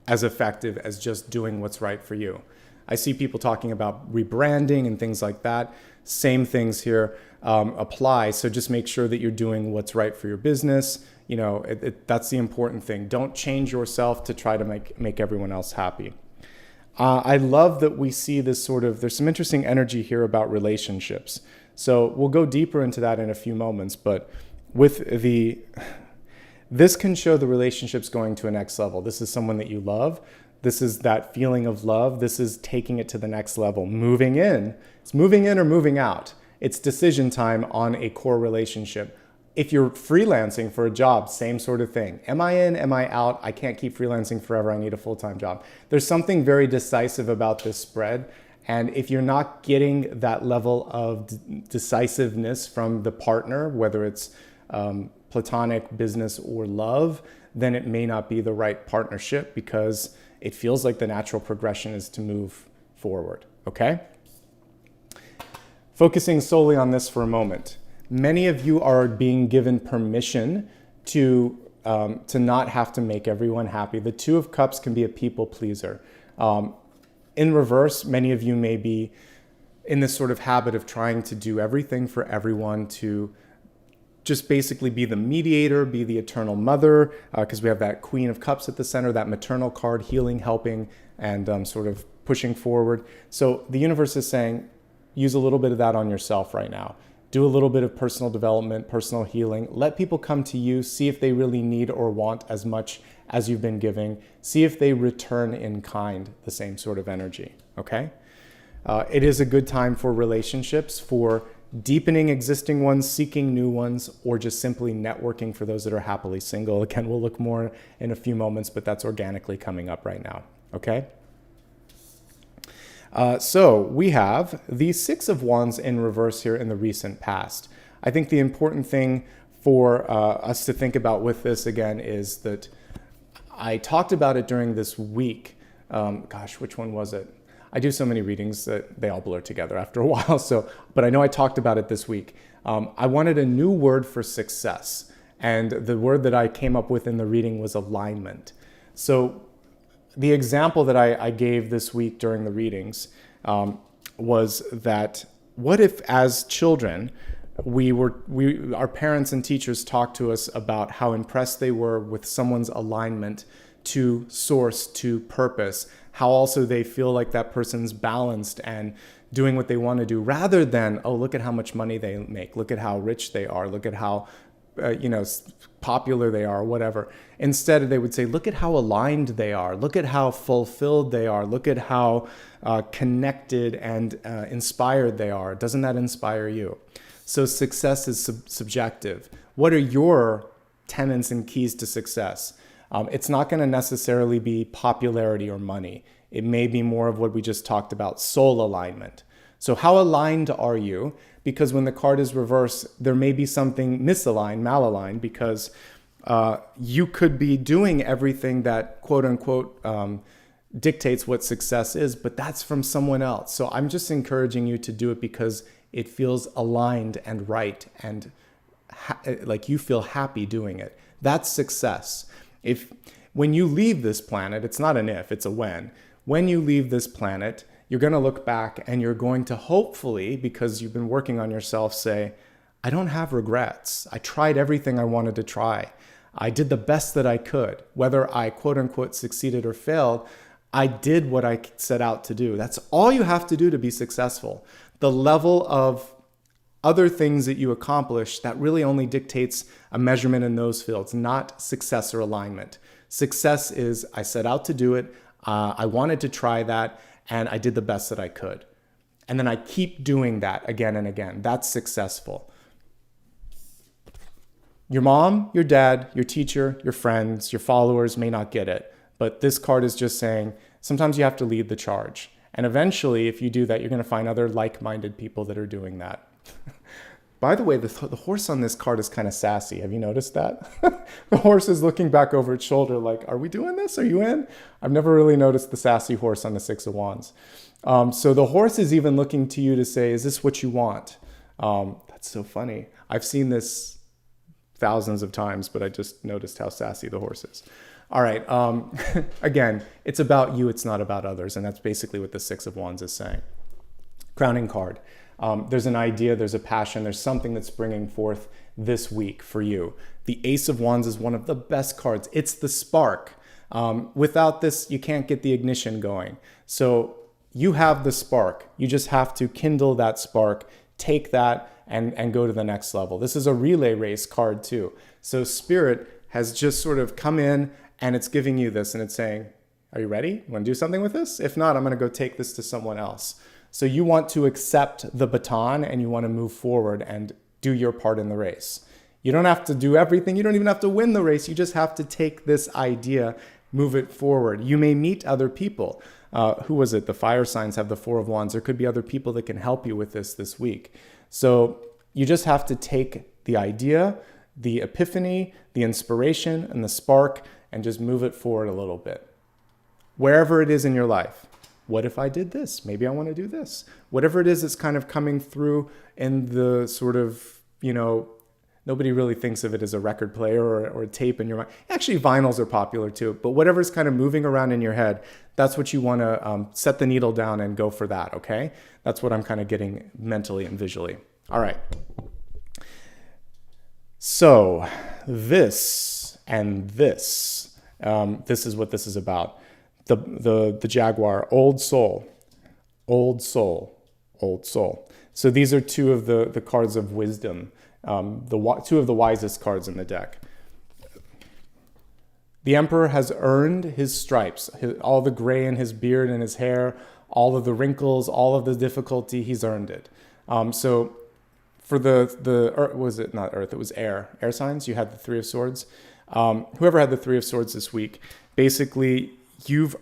effective as just doing what's right for you. I see people talking about rebranding and things like that. Same things here apply. So just make sure that you're doing what's right for your business. You know, that's the important thing. Don't change yourself to try to make everyone else happy. I love that we see this sort of, there's some interesting energy here about relationships. So we'll go deeper into that in a few moments, but this can show the relationships going to a next level. This is someone that you love. This is that feeling of love. This is taking it to the next level, moving in. It's moving in or moving out. It's decision time on a core relationship. If you're freelancing for a job, same sort of thing. Am I in? Am I out? I can't keep freelancing forever. I need a full-time job. There's something very decisive about this spread. And if you're not getting that level of decisiveness from the partner, whether it's platonic, business, or love, then it may not be the right partnership because it feels like the natural progression is to move forward, okay? Focusing solely on this for a moment. Many of you are being given permission to not have to make everyone happy. The Two of Cups can be a people pleaser. In reverse, many of you may be in this sort of habit of trying to do everything for everyone, to just basically be the mediator, be the eternal mother, because we have that Queen of Cups at the center, that maternal card, healing, helping, and sort of pushing forward. So the universe is saying, use a little bit of that on yourself right now. Do a little bit of personal development, personal healing. Let people come to you, see if they really need or want as much as you've been giving. See if they return in kind, the same sort of energy, okay? It is a good time for relationships, for deepening existing ones, seeking new ones, or just simply networking for those that are happily single. Again, we'll look more in a few moments, but that's organically coming up right now, okay? So we have the Six of Wands in reverse here in the recent past. I think the important thing for us to think about with this again is that I talked about it during this week. Gosh, which one was it? I do so many readings that they all blur together after a while. But I know I talked about it this week. I wanted a new word for success. And the word that I came up with in the reading was alignment. So the example that I gave this week during the readings was that what if as children, our parents and teachers talked to us about how impressed they were with someone's alignment to source, to purpose, how also they feel like that person's balanced and doing what they want to do, rather than, oh, look at how much money they make, look at how rich they are, look at how popular they are, whatever. Instead, they would say, look at how aligned they are, look at how fulfilled they are, look at how connected and inspired they are. Doesn't that inspire you? So success is subjective. What are your tenets and keys to success? It's not going to necessarily be popularity or money. It may be more of what we just talked about, soul alignment. So how aligned are you? Because when the card is reversed, there may be something misaligned, malaligned, because you could be doing everything that quote unquote dictates what success is, but that's from someone else. So I'm just encouraging you to do it because it feels aligned and right, and like you feel happy doing it. That's success. When you leave this planet, it's not an if, it's a when. When you leave this planet, you're going to look back and you're going to hopefully, because you've been working on yourself, say, I don't have regrets. I tried everything I wanted to try. I did the best that I could. Whether I quote unquote succeeded or failed, I did what I set out to do. That's all you have to do to be successful. The level of other things that you accomplish, that really only dictates a measurement in those fields, not success or alignment. Success is I set out to do it. I wanted to try that, and I did the best that I could. And then I keep doing that again and again. That's successful. Your mom, your dad, your teacher, your friends, your followers may not get it. But this card is just saying sometimes you have to lead the charge. And eventually, if you do that, you're going to find other like-minded people that are doing that. By the way, the horse on this card is kind of sassy. Have you noticed that? The horse is looking back over its shoulder like, are we doing this? Are you in? I've never really noticed the sassy horse on the Six of Wands. So the horse is even looking to you to say, is this what you want? That's so funny. I've seen this thousands of times, but I just noticed how sassy the horse is. All right. Again, it's about you. It's not about others. And that's basically what the Six of Wands is saying. Crowning card. There's an idea, there's a passion, there's something that's bringing forth this week for you. The Ace of Wands is one of the best cards. It's the spark. Without this, you can't get the ignition going. So you have the spark. You just have to kindle that spark, take that, and go to the next level. This is a relay race card too. So Spirit has just sort of come in and it's giving you this and it's saying, are you ready? You want to do something with this? If not, I'm going to go take this to someone else. So you want to accept the baton and you want to move forward and do your part in the race. You don't have to do everything. You don't even have to win the race. You just have to take this idea, move it forward. You may meet other people. Who was it? The fire signs have the Four of Wands. There could be other people that can help you with this week. So you just have to take the idea, the epiphany, the inspiration, and the spark, and just move it forward a little bit. Wherever it is in your life. What if I did this? Maybe I want to do this. Whatever it is that's kind of coming through in the sort of, nobody really thinks of it as a record player or a tape in your mind. Actually, vinyls are popular too. But whatever's kind of moving around in your head, that's what you want to set the needle down and go for that, okay? That's what I'm kind of getting mentally and visually. All right. So this and this is what this is about. The Jaguar, old soul. So these are two of the cards of wisdom, two of the wisest cards in the deck. The Emperor has earned his stripes, all the gray in his beard and his hair, all of the wrinkles, all of the difficulty, he's earned it. So for the was it not Earth, it was air signs, you had the Three of Swords. Whoever had the Three of Swords this week, basically, you've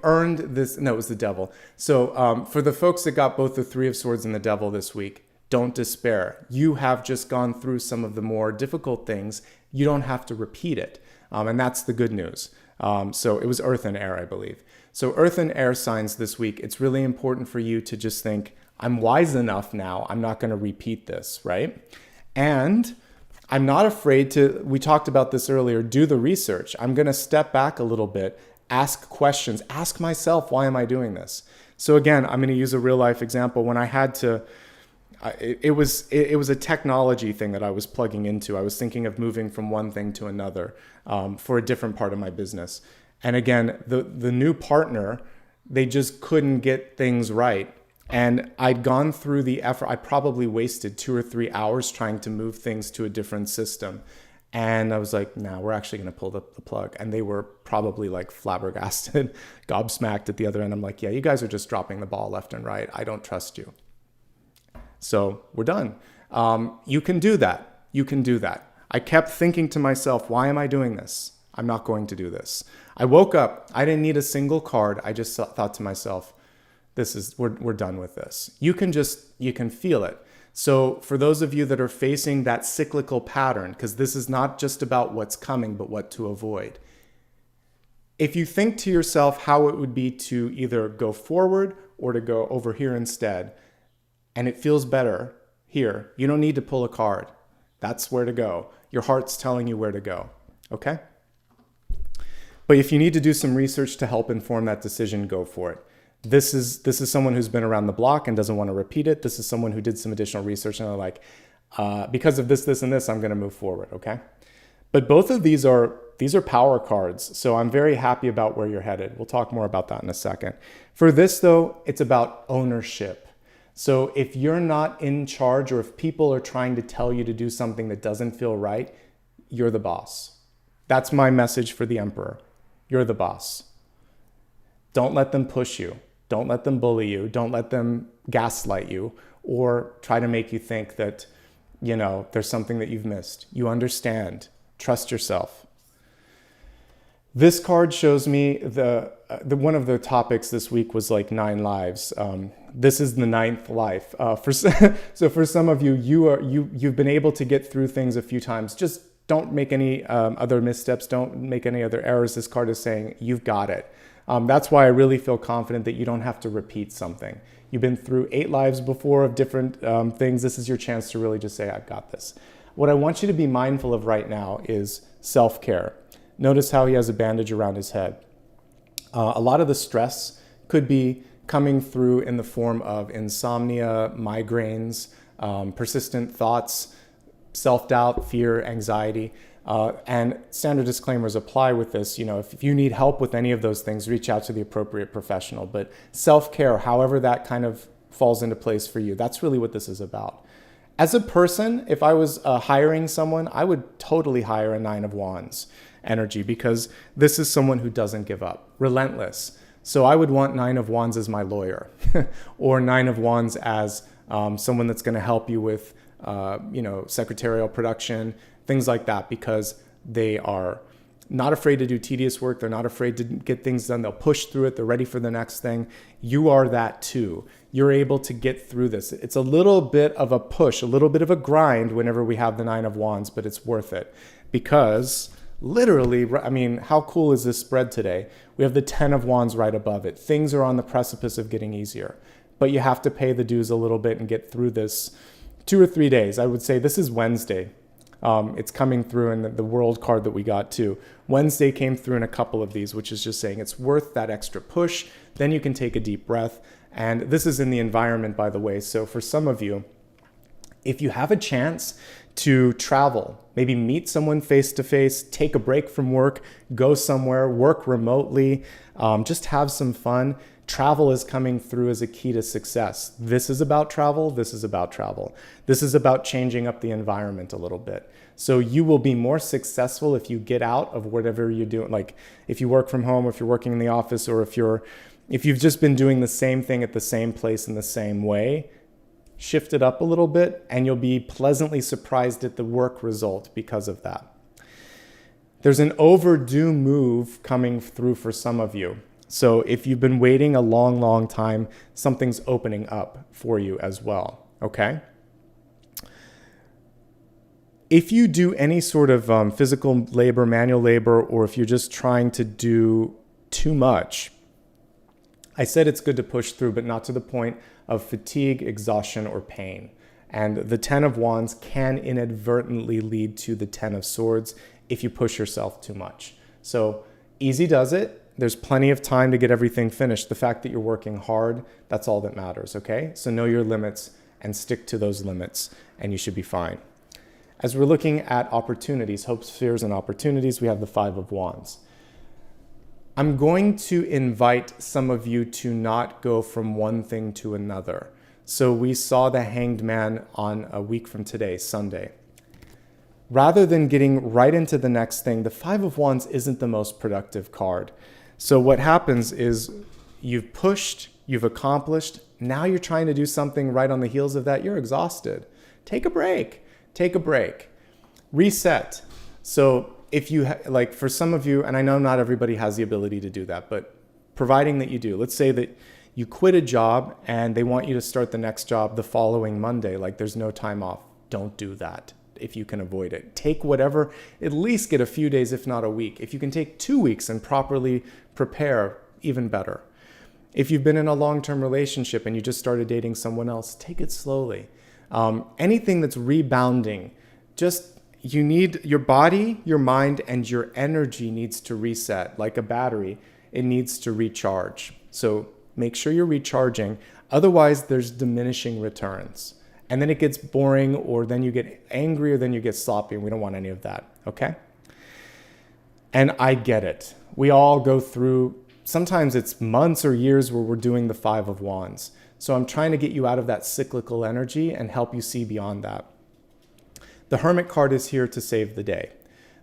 earned this. No, it was the Devil. So for the folks that got both the Three of Swords and the Devil this week, don't despair. You have just gone through some of the more difficult things. You don't have to repeat it. And that's the good news. So it was Earth and Air, I believe. So Earth and Air signs this week, it's really important for you to just think, I'm wise enough now. I'm not going to repeat this, right? And I'm not afraid to, we talked about this earlier, do the research. I'm going to step back a little bit, ask questions, ask myself, why am I doing this? So again, I'm going to use a real life example. When I had to, it was a technology thing that I was plugging into. I was thinking of moving from one thing to another for a different part of my business. And again, the new partner, they just couldn't get things right. And I'd gone through the effort. I probably wasted 2 or 3 hours trying to move things to a different system. And I was like, nah, we're actually going to pull the plug. And they were probably like flabbergasted, gobsmacked at the other end. I'm like, yeah, you guys are just dropping the ball left and right. I don't trust you. So we're done. You can do that. You can do that. I kept thinking to myself, why am I doing this? I'm not going to do this. I woke up. I didn't need a single card. I just thought to myself, we're done with this. You can feel it. So for those of you that are facing that cyclical pattern, because this is not just about what's coming, but what to avoid. If you think to yourself how it would be to either go forward or to go over here instead, and it feels better here, you don't need to pull a card. That's where to go. Your heart's telling you where to go, okay? But if you need to do some research to help inform that decision, go for it. This is someone who's been around the block and doesn't want to repeat it. This is someone who did some additional research and they're like, because of this, and this, I'm going to move forward, okay? But both of these are power cards, so I'm very happy about where you're headed. We'll talk more about that in a second. For this, though, it's about ownership. So if you're not in charge or if people are trying to tell you to do something that doesn't feel right, you're the boss. That's my message for the Emperor. You're the boss. Don't let them push you. Don't let them bully you. Don't let them gaslight you or try to make you think that, there's something that you've missed. You understand. Trust yourself. This card shows me the one of the topics this week was like 9 lives. This is the 9th life. So for some of you, you've been able to get through things a few times. Just don't make any other missteps. Don't make any other errors. This card is saying you've got it. That's why I really feel confident that you don't have to repeat something. You've been through 8 lives before of different things. This is your chance to really just say, I've got this. What I want you to be mindful of right now is self-care. Notice how he has a bandage around his head. A lot of the stress could be coming through in the form of insomnia, migraines, persistent thoughts, self-doubt, fear, anxiety. And standard disclaimers apply with this. If you need help with any of those things, reach out to the appropriate professional. But self-care, however that kind of falls into place for you, that's really what this is about. As a person, if I was hiring someone, I would totally hire a Nine of Wands energy, because this is someone who doesn't give up, relentless. So I would want Nine of Wands as my lawyer or Nine of Wands as someone that's going to help you with, secretarial production, things like that, because they are not afraid to do tedious work. They're not afraid to get things done. They'll push through it. They're ready for the next thing. You are that too. You're able to get through this. It's a little bit of a push, a little bit of a grind whenever we have the Nine of Wands, but it's worth it, because literally, how cool is this spread today? We have the 10 of Wands right above it. Things are on the precipice of getting easier, but you have to pay the dues a little bit and get through this 2 or 3 days. I would say this is Wednesday. It's coming through in the world card that we got too. Wednesday came through in a couple of these, which is just saying it's worth that extra push. Then you can take a deep breath. And this is in the environment, by the way. So for some of you, if you have a chance to travel, maybe meet someone face to face, take a break from work, go somewhere, work remotely, just have some fun. Travel is coming through as a key to success. This is about travel. This is about travel. This is about changing up the environment a little bit. So you will be more successful if you get out of whatever you're doing. Like if you work from home, or if you're working in the office, or if you've just been doing the same thing at the same place in the same way, shift it up a little bit and you'll be pleasantly surprised at the work result because of that. There's an overdue move coming through for some of you. So if you've been waiting a long, long time, something's opening up for you as well, okay? If you do any sort of physical labor, manual labor, or if you're just trying to do too much, I said it's good to push through, but not to the point of fatigue, exhaustion, or pain. And the 10 of Wands can inadvertently lead to the 10 of Swords if you push yourself too much. So easy does it. There's plenty of time to get everything finished. The fact that you're working hard, that's all that matters, okay? So know your limits and stick to those limits, and you should be fine. As we're looking at opportunities, hopes, fears, and opportunities, we have the 5 of Wands. I'm going to invite some of you to not go from one thing to another. So we saw the Hanged Man on a week from today, Sunday. Rather than getting right into the next thing, the 5 of Wands isn't the most productive card. So what happens is you've pushed, you've accomplished, now you're trying to do something right on the heels of that. You're exhausted. Take a break. Take a break. Reset. So if you, like for some of you, and I know not everybody has the ability to do that, but providing that you do, let's say that you quit a job and they want you to start the next job the following Monday, like there's no time off. Don't do that if you can avoid it. Take whatever, at least get a few days, if not a week. If you can take 2 weeks and properly prepare, even better. If you've been in a long-term relationship and you just started dating someone else, take it slowly. Anything that's rebounding, just you need your body, your mind, and your energy needs to reset. Like a battery, it needs to recharge. So make sure you're recharging. Otherwise, there's diminishing returns. And then it gets boring, or then you get angry, or then you get sloppy, and we don't want any of that, okay? And I get it. We all go through, sometimes it's months or years where we're doing the 5 of Wands. So I'm trying to get you out of that cyclical energy and help you see beyond that. The Hermit card is here to save the day.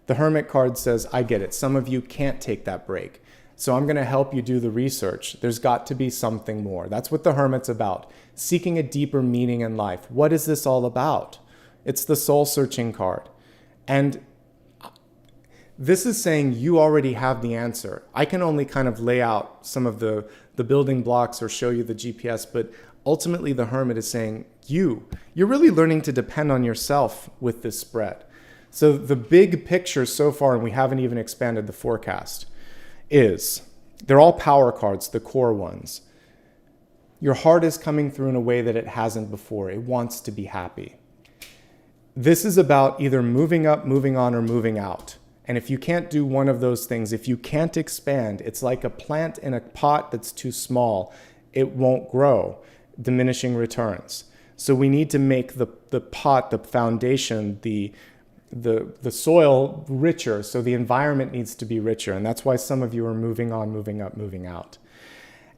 The Hermit card says, I get it. Some of you can't take that break. So I'm going to help you do the research. There's got to be something more. That's what the Hermit's about. Seeking a deeper meaning in life. What is this all about? It's the soul searching card. And this is saying you already have the answer. I can only kind of lay out some of the building blocks or show you the GPS, but ultimately the Hermit is saying you're really learning to depend on yourself with this spread. So the big picture so far, and we haven't even expanded the forecast, is they're all power cards, the core ones. Your heart is coming through in a way that it hasn't before. It wants to be happy. This is about either moving up, moving on, or moving out. And if you can't do one of those things, if you can't expand, it's like a plant in a pot that's too small. It won't grow, diminishing returns. So we need to make the pot, the foundation, the the soil richer, so the environment needs to be richer. And that's why some of you are moving on, moving up, moving out.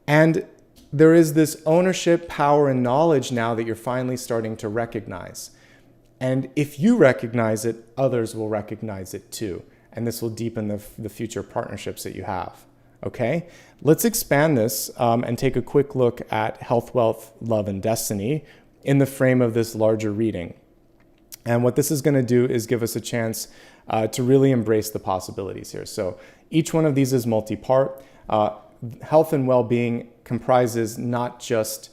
And there is this ownership, power, and knowledge now that you're finally starting to recognize. And if you recognize it, others will recognize it too. And this will deepen the future partnerships that you have. Okay? Let's expand this and take a quick look at health, wealth, love, and destiny in the frame of this larger reading. And what this is going to do is give us a chance to really embrace the possibilities here. So each one of these is multi-part. Health and well-being comprises not just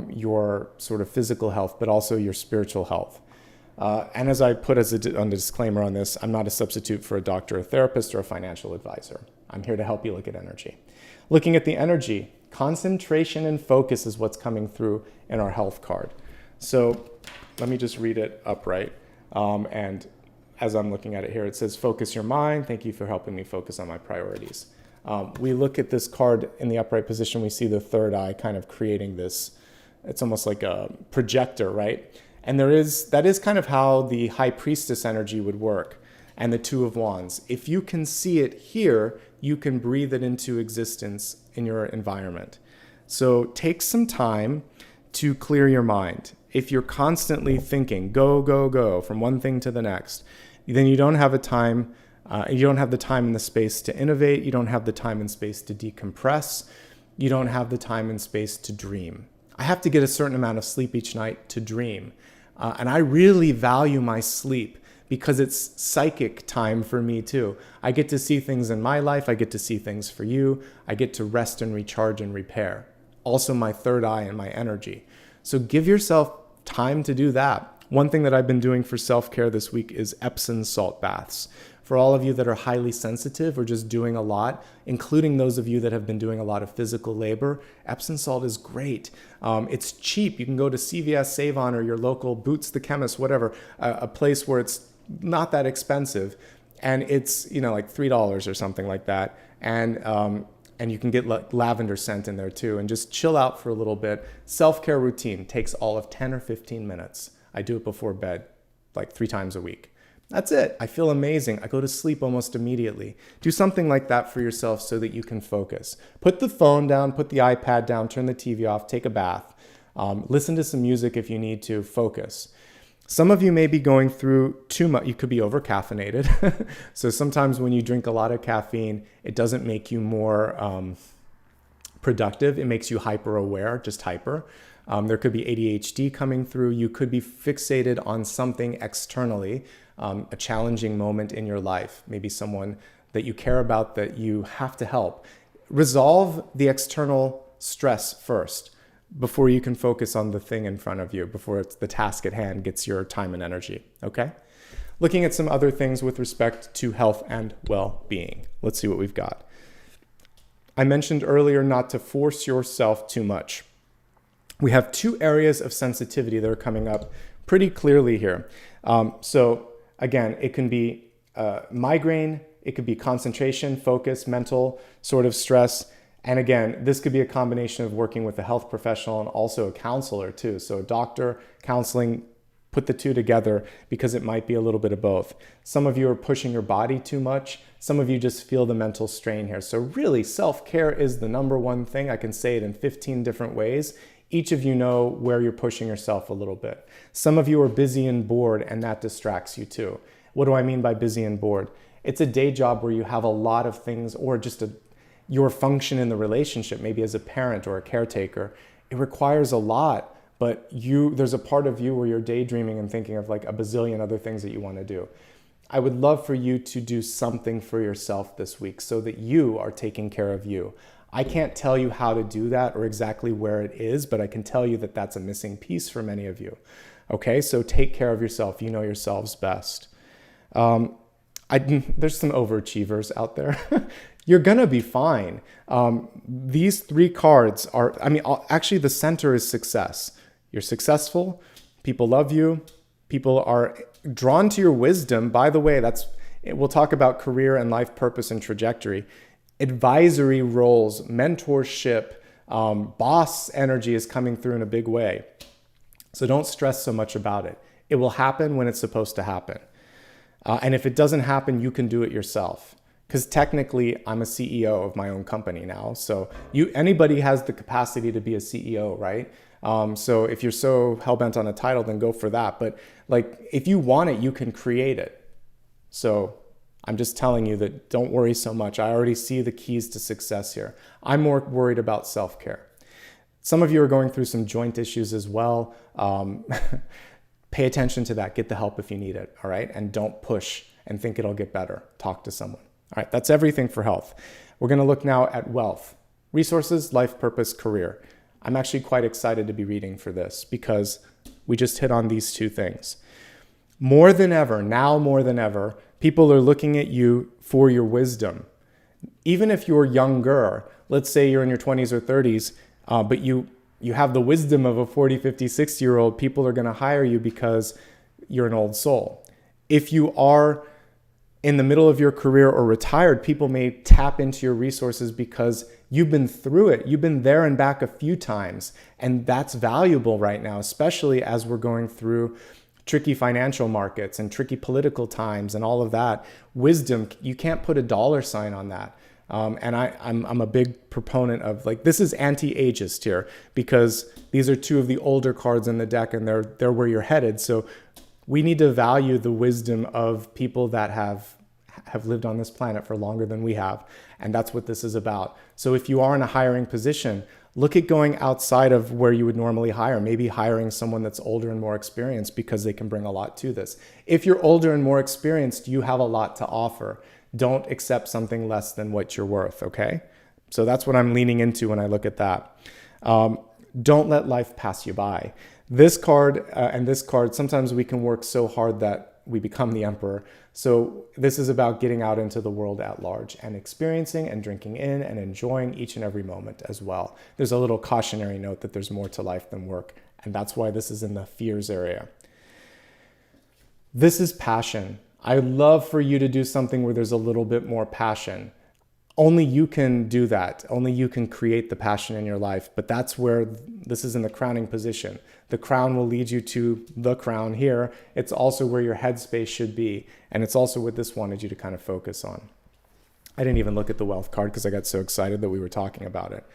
your sort of physical health, but also your spiritual health. And as I put as a disclaimer on this, I'm not a substitute for a doctor, a therapist, or a financial advisor. I'm here to help you look at energy. Looking at the energy, concentration and focus is what's coming through in our health card. So let me just read it upright. And as I'm looking at it here, it says, focus your mind. Thank you for helping me focus on my priorities. We look at this card in the upright position, we see the third eye kind of creating this, it's almost like a projector, right? And that is kind of how the high priestess energy would work, and the Two of Wands. If you can see it here, you can breathe it into existence in your environment. So take some time to clear your mind. If you're constantly thinking, go, go, go, from one thing to the next, then you don't have the time and the space to innovate. You don't have the time and space to decompress. You don't have the time and space to dream. I have to get a certain amount of sleep each night to dream. And I really value my sleep because it's psychic time for me too. I get to see things in my life. I get to see things for you. I get to rest and recharge and repair. Also my third eye and my energy. So give yourself time to do that. One thing that I've been doing for self-care this week is Epsom salt baths. For all of you that are highly sensitive or just doing a lot, including those of you that have been doing a lot of physical labor, Epsom salt is great. It's cheap. You can go to CVS, Save-On, or your local Boots the Chemist, whatever, a place where it's not that expensive. And it's, like $3 or something like that. And you can get lavender scent in there too. And just chill out for a little bit. Self-care routine takes all of 10 or 15 minutes. I do it before bed, like 3 times a week. That's it. I feel amazing. I go to sleep almost immediately. Do something like that for yourself so that you can focus. Put the phone down, put the iPad down, turn the TV off, take a bath. Listen to some music if you need to, focus. Some of you may be going through too much. You could be over-caffeinated. So sometimes when you drink a lot of caffeine, it doesn't make you more productive. It makes you hyper-aware, just hyper. There could be ADHD coming through. You could be fixated on something externally, a challenging moment in your life, maybe someone that you care about that you have to help. Resolve the external stress first before you can focus on the thing in front of you, before the task at hand gets your time and energy, okay? Looking at some other things with respect to health and well-being. Let's see what we've got. I mentioned earlier not to force yourself too much. We have 2 areas of sensitivity that are coming up pretty clearly here. So again, it can be migraine, it could be concentration, focus, mental sort of stress. And again, this could be a combination of working with a health professional and also a counselor too. So a doctor, counseling, put the 2 together because it might be a little bit of both. Some of you are pushing your body too much. Some of you just feel the mental strain here. So really, self-care is the number one thing. I can say it in 15 different ways. Each of you know where you're pushing yourself a little bit. Some of you are busy and bored, and that distracts you too. What do I mean by busy and bored? It's a day job where you have a lot of things, or just your function in the relationship, maybe as a parent or a caretaker. It requires a lot, but there's a part of you where you're daydreaming and thinking of like a bazillion other things that you want to do. I would love for you to do something for yourself this week so that you are taking care of you. I can't tell you how to do that or exactly where it is, but I can tell you that that's a missing piece for many of you. Okay, so take care of yourself. You know yourselves best. There's some overachievers out there. You're gonna be fine. These 3 cards are, actually the center is success. You're successful. People love you. People are drawn to your wisdom. By the way, we'll talk about career and life purpose and trajectory. Advisory roles, mentorship, boss energy is coming through in a big way. So don't stress so much about it. It will happen when it's supposed to happen. And if it doesn't happen, you can do it yourself. Because technically, I'm a CEO of my own company now. So anybody has the capacity to be a CEO, right? So if you're so hell-bent on a title, then go for that. But like, if you want it, you can create it. So I'm just telling you that don't worry so much. I already see the keys to success here. I'm more worried about self-care. Some of you are going through some joint issues as well. Pay attention to that. Get the help if you need it, all right? And don't push and think it'll get better. Talk to someone. All right, that's everything for health. We're going to look now at wealth, resources, life purpose, career. I'm actually quite excited to be reading for this because we just hit on these two things. More than ever, now more than ever, people are looking at you for your wisdom. Even if you're younger, let's say you're in your 20s or 30s, but you have the wisdom of a 40, 50, 60-year-old, people are going to hire you because you're an old soul. If you are in the middle of your career or retired, people may tap into your resources because you've been through it. You've been there and back a few times. And that's valuable right now, especially as we're going through tricky financial markets and tricky political times and all of that. Wisdom, you can't put a dollar sign on that. And I'm a big proponent of, like, this is anti-ageist here because these are two of the older cards in the deck and they're where you're headed. So we need to value the wisdom of people that have lived on this planet for longer than we have. And that's what this is about. So if you are in a hiring position, look at going outside of where you would normally hire, maybe hiring someone that's older and more experienced because they can bring a lot to this. If you're older and more experienced, you have a lot to offer. Don't accept something less than what you're worth, okay? So that's what I'm leaning into when I look at that. Don't let life pass you by. This card and this card, sometimes we can work so hard that we become the emperor. So this is about getting out into the world at large and experiencing and drinking in and enjoying each and every moment as well. There's a little cautionary note that there's more to life than work, and that's why this is in the fears area. This is passion. I love for you to do something where there's a little bit more passion. Only you can do that. Only you can create the passion in your life. But that's where this is in the crowning position. The crown will lead you to the crown here. It's also where your headspace should be. And it's also what this wanted you to kind of focus on. I didn't even look at the wealth card because I got so excited that we were talking about it.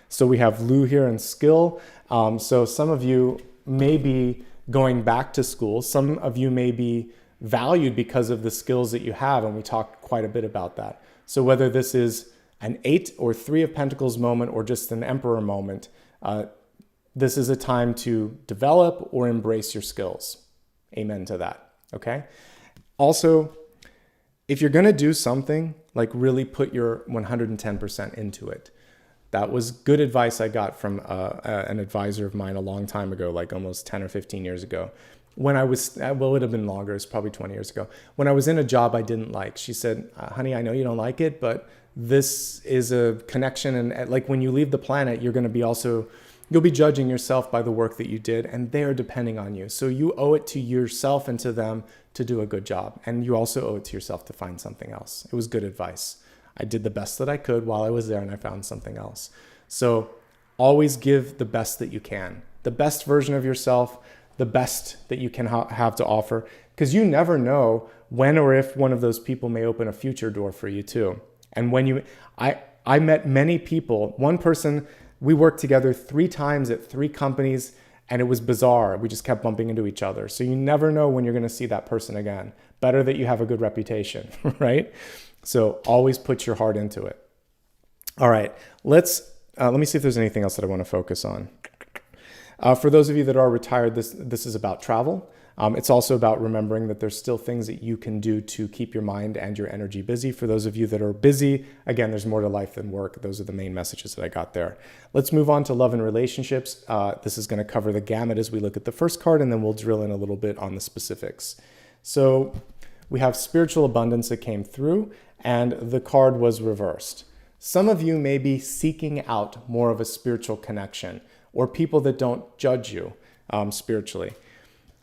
So we have Lou here and skill. So some of you may be going back to school. Some of you may be valued because of the skills that you have. And we talked quite a bit about that. So whether this is an 8 or 3 of Pentacles moment or just an Emperor moment, this is a time to develop or embrace your skills. Amen to that, okay? Also, if you're gonna do something, like really put your 110% into it. That was good advice I got from an advisor of mine a long time ago, like almost 10 or 15 years ago. When I was, well, it would have been longer, it's probably 20 years ago. When I was in a job I didn't like, she said, honey, I know you don't like it, but this is a connection. And like when you leave the planet, you're going to be you'll be judging yourself by the work that you did, and they're depending on you. So you owe it to yourself and to them to do a good job. And you also owe it to yourself to find something else. It was good advice. I did the best that I could while I was there, and I found something else. So always give the best that you can, the best version of yourself, the best that you can have to offer, because you never know when or if one of those people may open a future door for you too. And when I met many people. One person, we worked together 3 times at 3 companies, and it was bizarre. We just kept bumping into each other. So you never know when you're going to see that person again. Better that you have a good reputation, right? So always put your heart into it. All right, let me see if there's anything else that I want to focus on. For those of you that are retired, this is about travel. It's also about remembering that there's still things that you can do to keep your mind and your energy busy. For those of you that are busy, again, there's more to life than work. Those are the main messages that I got there. Let's move on to love and relationships. This is going to cover the gamut as we look at the first card, and then we'll drill in a little bit on the specifics. So we have spiritual abundance that came through, and the card was reversed. Some of you may be seeking out more of a spiritual connection, or people that don't judge you spiritually.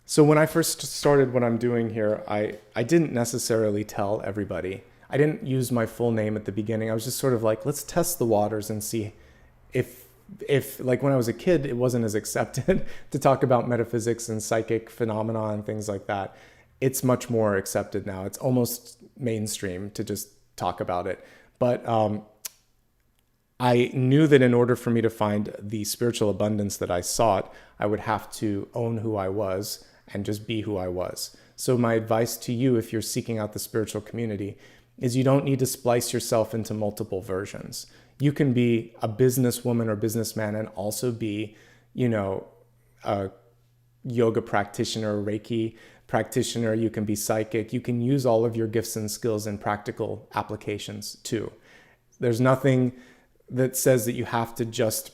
So when I first started what I'm doing here, I didn't necessarily tell everybody. I didn't use my full name at the beginning. I was just sort of like, let's test the waters and see if like when I was a kid, it wasn't as accepted to talk about metaphysics and psychic phenomena and things like that. it's much more accepted now. It's almost mainstream to just talk about it. But I knew that in order for me to find the spiritual abundance that I sought, I would have to own who I was and just be who I was. So my advice to you, if you're seeking out the spiritual community, is you don't need to splice yourself into multiple versions. You can be a businesswoman or businessman and also be, a yoga practitioner, Reiki practitioner. You can be psychic. You can use all of your gifts and skills in practical applications too. There's nothing that says that you have to just,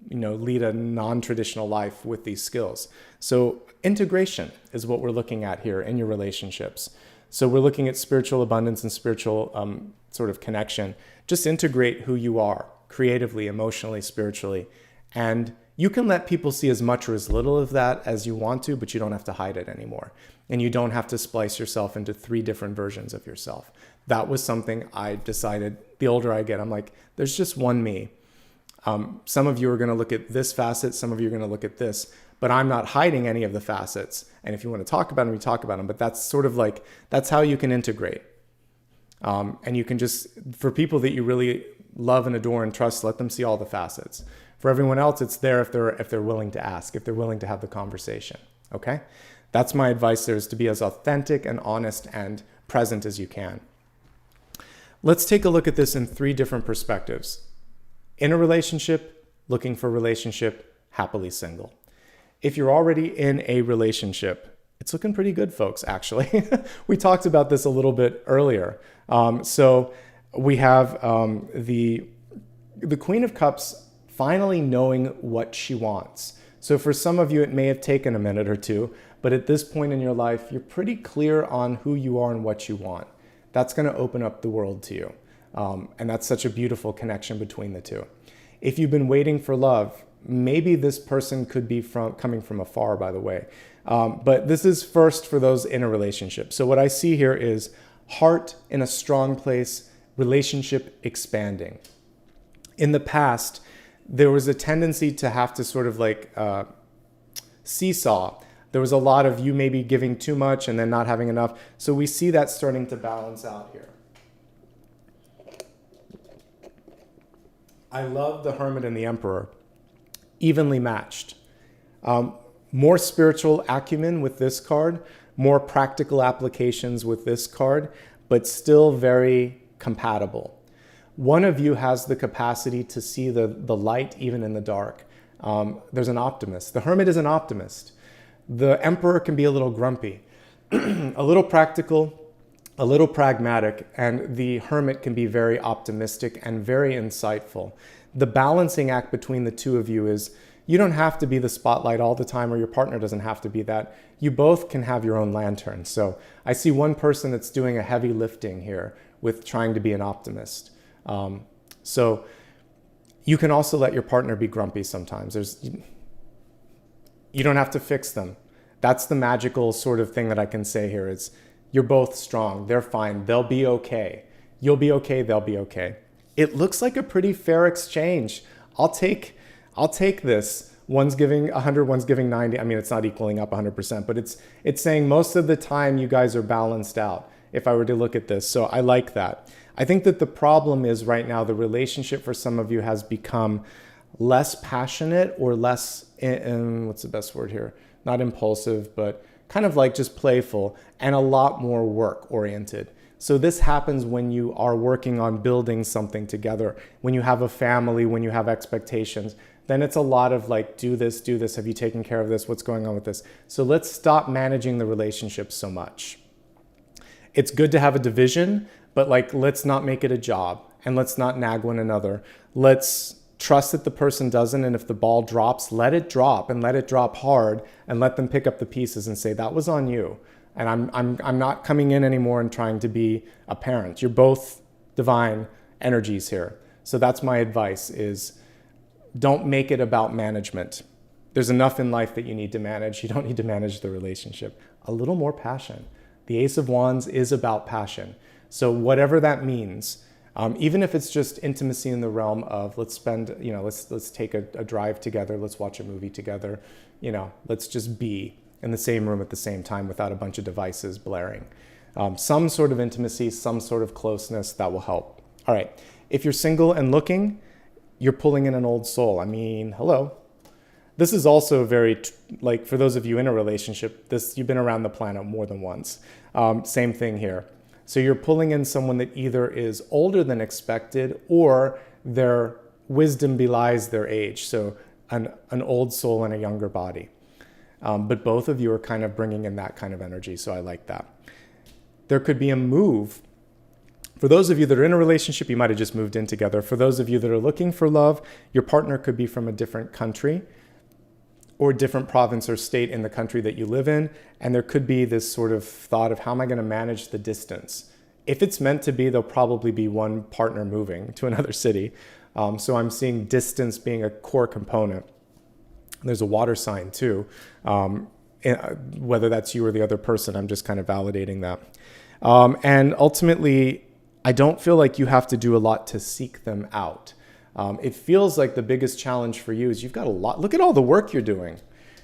lead a non-traditional life with these skills. So integration is what we're looking at here in your relationships. So we're looking at spiritual abundance and spiritual sort of connection. Just integrate who you are creatively, emotionally, spiritually. And you can let people see as much or as little of that as you want to, but you don't have to hide it anymore. And you don't have to splice yourself into 3 different versions of yourself. That was something I decided the older I get, I'm like, there's just one me. Some of you are going to look at this facet, some of you are going to look at this, but I'm not hiding any of the facets. And if you want to talk about them, we talk about them, but that's sort of like, that's how you can integrate. And you can just, for people that you really love and adore and trust, let them see all the facets. For everyone else, it's there if they're willing to ask, if they're willing to have the conversation. Okay? That's my advice there, is to be as authentic and honest and present as you can. Let's take a look at this in 3 different perspectives. In a relationship, looking for a relationship, happily single. If you're already in a relationship, it's looking pretty good, folks, actually. We talked about this a little bit earlier. So we have the Queen of Cups finally knowing what she wants. So for some of you, it may have taken a minute or two, but at this point in your life, you're pretty clear on who you are and what you want. That's going to open up the world to you. And that's such a beautiful connection between the two. If you've been waiting for love, maybe this person could be coming from afar, by the way. But this is first for those in a relationship. So what I see here is heart in a strong place, relationship expanding. In the past, there was a tendency to have to sort of like seesaw. There was a lot of you maybe giving too much and then not having enough. So we see that starting to balance out here. I love the Hermit and the Emperor, evenly matched. More spiritual acumen with this card, more practical applications with this card, but still very compatible. One of you has the capacity to see the light even in the dark. There's an optimist. The Hermit is an optimist. The Emperor can be a little grumpy, a little practical, a little pragmatic, and the Hermit can be very optimistic and very insightful. The balancing act between the two of you is you don't have to be the spotlight all the time, or your partner doesn't have to be that. You both can have your own lantern. So I see one person that's doing a heavy lifting here with trying to be an optimist. So you can also let your partner be grumpy sometimes. You don't have to fix them. That's the magical sort of thing that I can say here is you're both strong. They're fine. They'll be okay. You'll be okay. They'll be okay. It looks like a pretty fair exchange. I'll take this. One's giving 100, one's giving 90. I mean, it's not equaling up 100%, but it's saying most of the time you guys are balanced out if I were to look at this. So I like that. I think that the problem is right now the relationship for some of you has become less passionate or less, what's the best word here? Not impulsive, but kind of like just playful and a lot more work oriented. So this happens when you are working on building something together, when you have a family, when you have expectations, then it's a lot of like, do this, have you taken care of this, what's going on with this? So let's stop managing the relationship so much. It's good to have a division, but like, let's not make it a job and let's not nag one another. Let's trust that the person doesn't, and if the ball drops, let it drop and let it drop hard and let them pick up the pieces and say, that was on you. And I'm not coming in anymore and trying to be a parent. You're both divine energies here. So that's my advice is don't make it about management. There's enough in life that you need to manage. You don't need to manage the relationship. A little more passion. The Ace of Wands is about passion. So whatever that means, even if it's just intimacy in the realm of let's spend, let's take a drive together, let's watch a movie together, let's just be. in the same room at the same time without a bunch of devices blaring. Some sort of intimacy, some sort of closeness, that will help. All right, if you're single and looking, you're pulling in an old soul. I mean, hello. This is also very, like, for those of you in a relationship, you've been around the planet more than once. Same thing here. So you're pulling in someone that either is older than expected or their wisdom belies their age. So an old soul in a younger body. But both of you are kind of bringing in that kind of energy. So I like that. There could be a move. For those of you that are in a relationship, you might have just moved in together. For those of you that are looking for love, your partner could be from a different country or different province or state in the country that you live in. And there could be this sort of thought of, how am I going to manage the distance? If it's meant to be, there'll probably be one partner moving to another city. So I'm seeing distance being a core component. There's a water sign too. Whether that's you or the other person, I'm just kind of validating that. And ultimately, I don't feel like you have to do a lot to seek them out. It feels like the biggest challenge for you is you've got a lot. Look at all the work you're doing.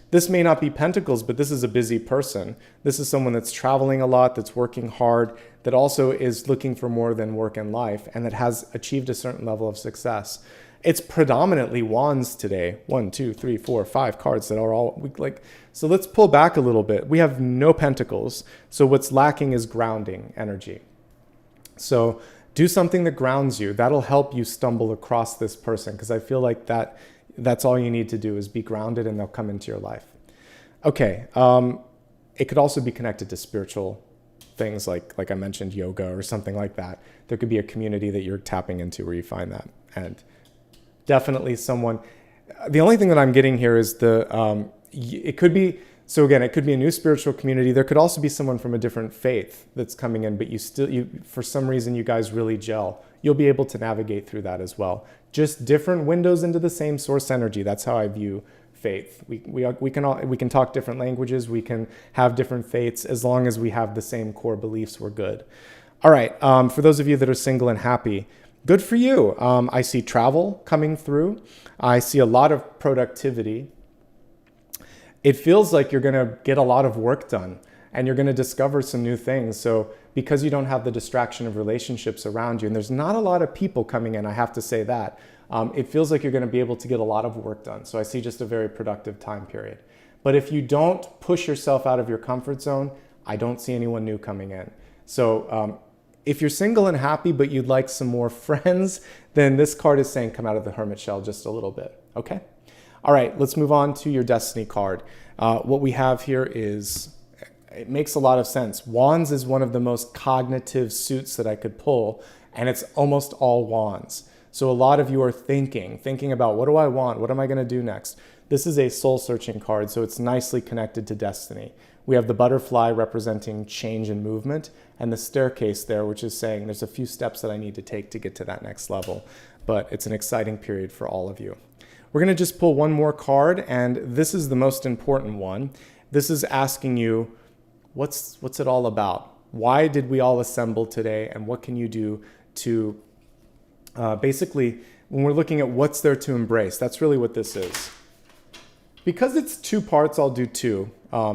This may not be Pentacles, but this is a busy person. This is someone that's traveling a lot, that's working hard, that also is looking for more than work in life, and that has achieved a certain level of success. It's predominantly wands today. 1, 2, 3, 4, 5 cards that are all like. So let's pull back a little bit. We have no Pentacles. So what's lacking is grounding energy. So do something that grounds you. That'll help you stumble across this person, because I feel like that's all you need to do is be grounded and they'll come into your life. Okay. It could also be connected to spiritual things like I mentioned, yoga or something like that. There could be a community that you're tapping into where you find that. And definitely someone, the only thing that I'm getting here is it could be, so again, it could be a new spiritual community. There could also be someone from a different faith that's coming in, but for some reason, you guys really gel. You'll be able to navigate through that as well. Just different windows into the same source energy. That's how I view faith. We can talk different languages. We can have different faiths. As long as we have the same core beliefs, we're good. All right. For those of you that are single and happy, good for you. I see travel coming through. I see a lot of productivity. It feels like you're going to get a lot of work done and you're going to discover some new things. So because you don't have the distraction of relationships around you, and there's not a lot of people coming in, I have to say that, it feels like you're going to be able to get a lot of work done. So I see just a very productive time period. But if you don't push yourself out of your comfort zone, I don't see anyone new coming in. So if you're single and happy, but you'd like some more friends, then this card is saying come out of the hermit shell just a little bit. Okay? All right, let's move on to your destiny card. What we have here is, it makes a lot of sense. Wands is one of the most cognitive suits that I could pull, and it's almost all wands. So a lot of you are thinking about, what do I want? What am I going to do next? This is a soul-searching card, so it's nicely connected to destiny. We have the butterfly representing change and movement, and the staircase there, which is saying there's a few steps that I need to take to get to that next level. But it's an exciting period for all of you. We're going to just pull one more card, and this is the most important one. This is asking you, what's it all about? Why did we all assemble today, and what can you do to basically, when we're looking at what's there to embrace, that's really what this is. Because it's two parts, I'll do two.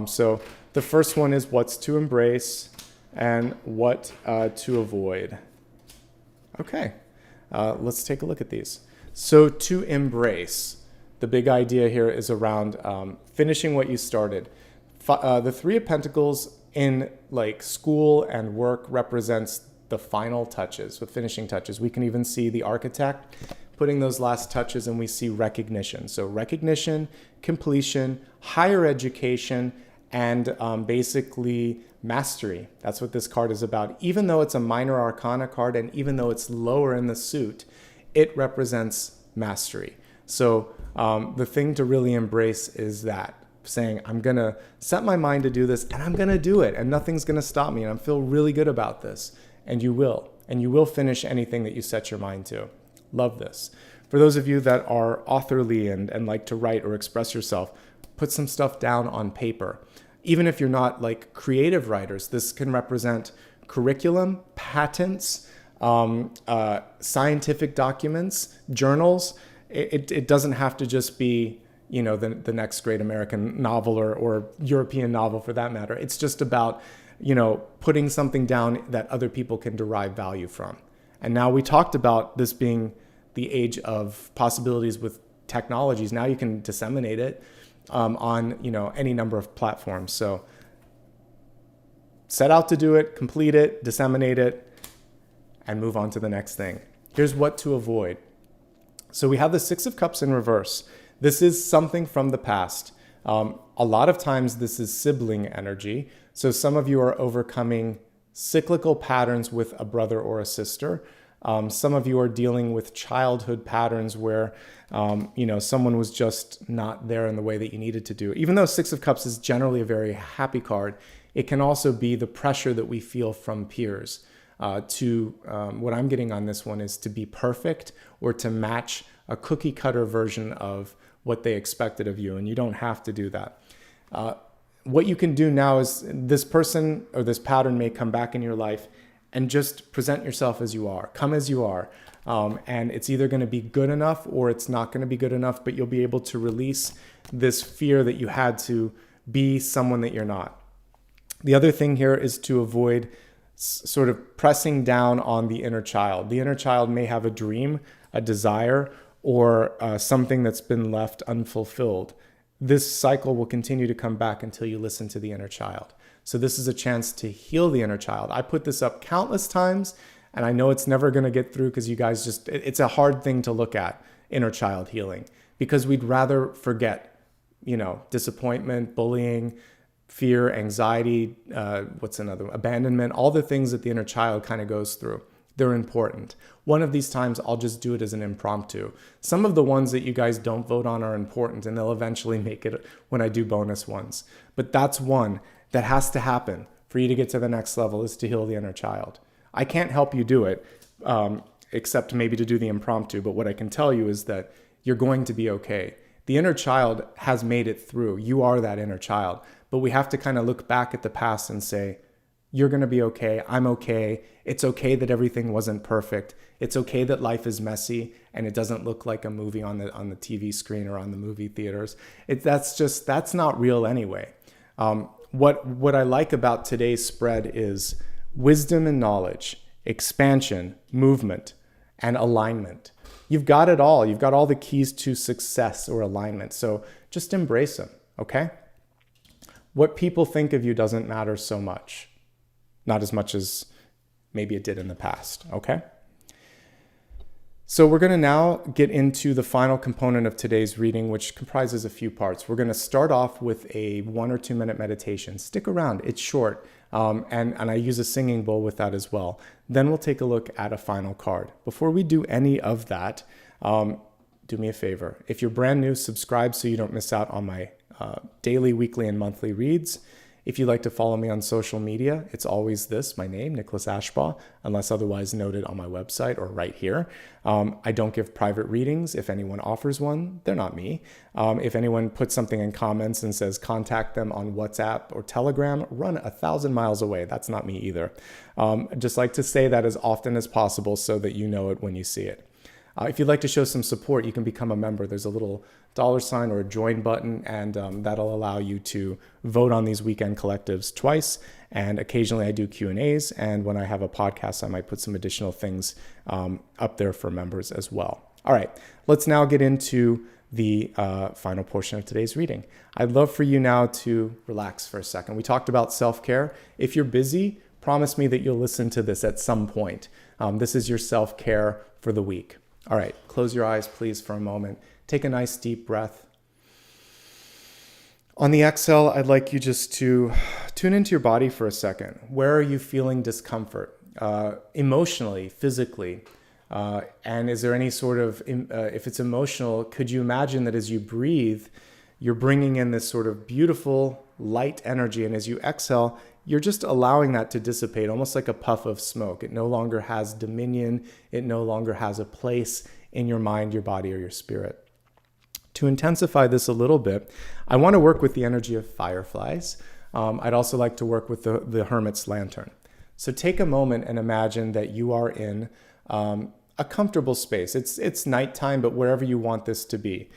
So the first one is what's to embrace and what to avoid. Okay, let's take a look at these. So to embrace, the big idea here is around finishing what you started. The Three of Pentacles in like school and work represents the final touches, with finishing touches. We can even see the architect putting those last touches, and we see recognition. So recognition, completion, higher education, and basically mastery. That's what this card is about. Even though it's a minor arcana card, and even though it's lower in the suit, it represents mastery. So the thing to really embrace is that, saying, I'm going to set my mind to do this, and I'm going to do it, and nothing's going to stop me, and I feel really good about this. And you will. And you will finish anything that you set your mind to. Love this. For those of you that are authorly and like to write or express yourself, put some stuff down on paper. Even if you're not like creative writers, this can represent curriculum, patents, scientific documents, journals. It doesn't have to just be, the next great American novel or European novel for that matter. It's just about, putting something down that other people can derive value from. And now we talked about this being the age of possibilities with technologies. Now you can disseminate it on, any number of platforms. So set out to do it, complete it, disseminate it, and move on to the next thing. Here's what to avoid. So we have the Six of Cups in reverse. This is something from the past. A lot of times this is sibling energy. So some of you are overcoming cyclical patterns with a brother or a sister. Some of you are dealing with childhood patterns where, someone was just not there in the way that you needed to do. Even though Six of Cups is generally a very happy card, it can also be the pressure that we feel from peers. What I'm getting on this one is to be perfect or to match a cookie cutter version of what they expected of you. And you don't have to do that. What you can do now is this person or this pattern may come back in your life and just present yourself as you are. Come as you are. And it's either going to be good enough or it's not going to be good enough, but you'll be able to release this fear that you had to be someone that you're not. The other thing here is to avoid sort of pressing down on the inner child. The inner child may have a dream, a desire, or something that's been left unfulfilled. This cycle will continue to come back until you listen to the inner child. So this is a chance to heal the inner child. I put this up countless times, and I know it's never going to get through because you guys it's a hard thing to look at, inner child healing, because we'd rather forget, disappointment, bullying, fear, anxiety, abandonment, all the things that the inner child kind of goes through. They're important. One of these times, I'll just do it as an impromptu. Some of the ones that you guys don't vote on are important, and they'll eventually make it when I do bonus ones. But that's one that has to happen for you to get to the next level, is to heal the inner child. I can't help you do it, except maybe to do the impromptu. But what I can tell you is that you're going to be okay. The inner child has made it through. You are that inner child. But we have to kind of look back at the past and say, you're going to be okay. I'm okay. It's okay that everything wasn't perfect. It's okay that life is messy and it doesn't look like a movie on the TV screen or on the movie theaters. That's not real anyway. What I like about today's spread is wisdom and knowledge, expansion, movement, and alignment. You've got it all. You've got all the keys to success or alignment. So just embrace them, okay? What people think of you doesn't matter so much. Not as much as maybe it did in the past, okay? So we're going to now get into the final component of today's reading, which comprises a few parts. We're going to start off with a 1 or 2 minute meditation. Stick around. It's short. And I use a singing bowl with that as well. Then we'll take a look at a final card. Before we do any of that, do me a favor. If you're brand new, subscribe so you don't miss out on my daily, weekly, and monthly reads. If you'd like to follow me on social media, it's always my name, Nicholas Ashbaugh, unless otherwise noted on my website or right here. I don't give private readings. If anyone offers one, they're not me. If anyone puts something in comments and says contact them on WhatsApp or Telegram, run 1,000 miles away. That's not me either. I'd just like to say that as often as possible so that you know it when you see it. If you'd like to show some support, you can become a member. There's a little $ or a join button, and that'll allow you to vote on these weekend collectives twice. And occasionally I do Q&As, and when I have a podcast, I might put some additional things up there for members as well. All right, let's now get into the final portion of today's reading. I'd love for you now to relax for a second. We talked about self-care. If you're busy, promise me that you'll listen to this at some point. This is your self-care for the week. All right, close your eyes, please, for a moment. Take a nice deep breath. On the exhale, I'd like you just to tune into your body for a second. Where are you feeling discomfort? Emotionally, physically? And is there any sort of, if it's emotional, could you imagine that as you breathe, you're bringing in this sort of beautiful light energy, and as you exhale, you're just allowing that to dissipate, almost like a puff of smoke. It no longer has dominion. It no longer has a place in your mind, your body, or your spirit. To intensify this a little bit, I want to work with the energy of fireflies. I'd also like to work with the hermit's lantern. So take a moment and imagine that you are in a comfortable space. It's nighttime, but wherever you want this to be.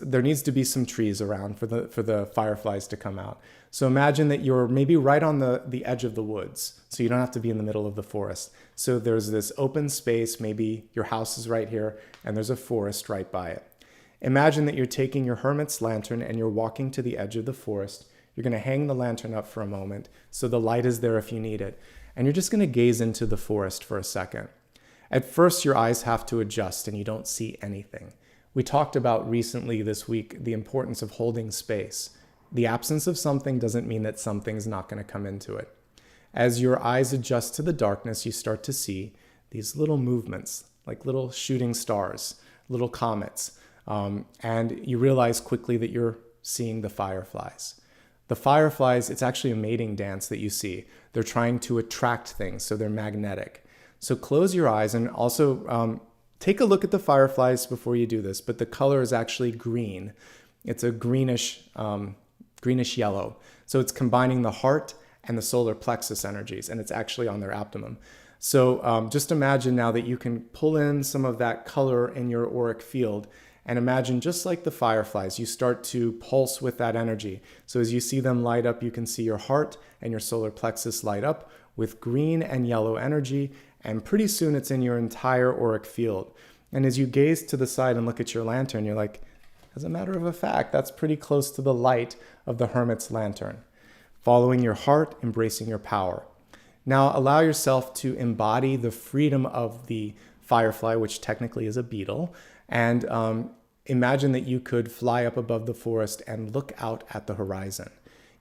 there needs to be some trees around for the fireflies to come out. So imagine that you're maybe right on the edge of the woods, so you don't have to be in the middle of the forest. So there's this open space, maybe your house is right here, and there's a forest right by it. Imagine that you're taking your hermit's lantern and you're walking to the edge of the forest. You're going to hang the lantern up for a moment so the light is there if you need it. And you're just going to gaze into the forest for a second. At first, your eyes have to adjust and you don't see anything. We talked about recently this week the importance of holding space. The absence of something doesn't mean that something's not going to come into it. As your eyes adjust to the darkness, you start to see these little movements, like little shooting stars, little comets. And you realize quickly that you're seeing the fireflies. The fireflies, it's actually a mating dance that you see. They're trying to attract things, so they're magnetic. So close your eyes and also take a look at the fireflies before you do this, but the color is actually green. It's a greenish yellow. So it's combining the heart and the solar plexus energies, and it's actually on their abdomen. So just imagine now that you can pull in some of that color in your auric field, and imagine just like the fireflies, you start to pulse with that energy. So as you see them light up, you can see your heart and your solar plexus light up with green and yellow energy, and pretty soon it's in your entire auric field. And as you gaze to the side and look at your lantern, you're like, as a matter of fact, that's pretty close to the light of the hermit's lantern. Following your heart, embracing your power. Now allow yourself to embody the freedom of the firefly, which technically is a beetle, and imagine that you could fly up above the forest and look out at the horizon.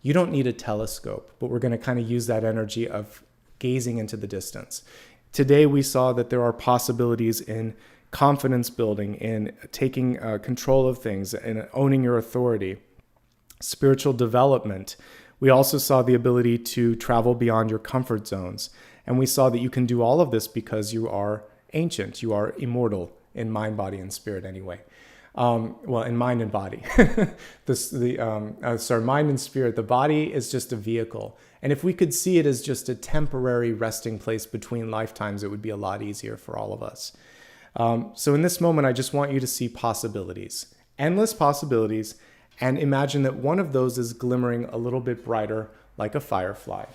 You don't need a telescope, but we're going to kind of use that energy of gazing into the distance. Today we saw that there are possibilities in confidence building, in taking control of things, in owning your authority, spiritual development. We also saw the ability to travel beyond your comfort zones. And we saw that you can do all of this because you are ancient, you are immortal in mind, body, and spirit anyway. Well, in mind and body. Mind and spirit. The body is just a vehicle. And if we could see it as just a temporary resting place between lifetimes, it would be a lot easier for all of us. So in this moment, I just want you to see possibilities, endless possibilities, and imagine that one of those is glimmering a little bit brighter like a firefly.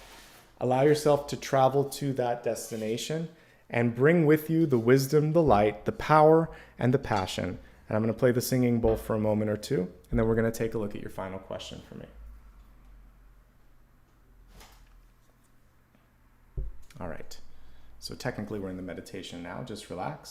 Allow yourself to travel to that destination and bring with you the wisdom, the light, the power, and the passion. And I'm going to play the singing bowl for a moment or two, and then we're going to take a look at your final question for me. All right. So technically we're in the meditation now. Just relax.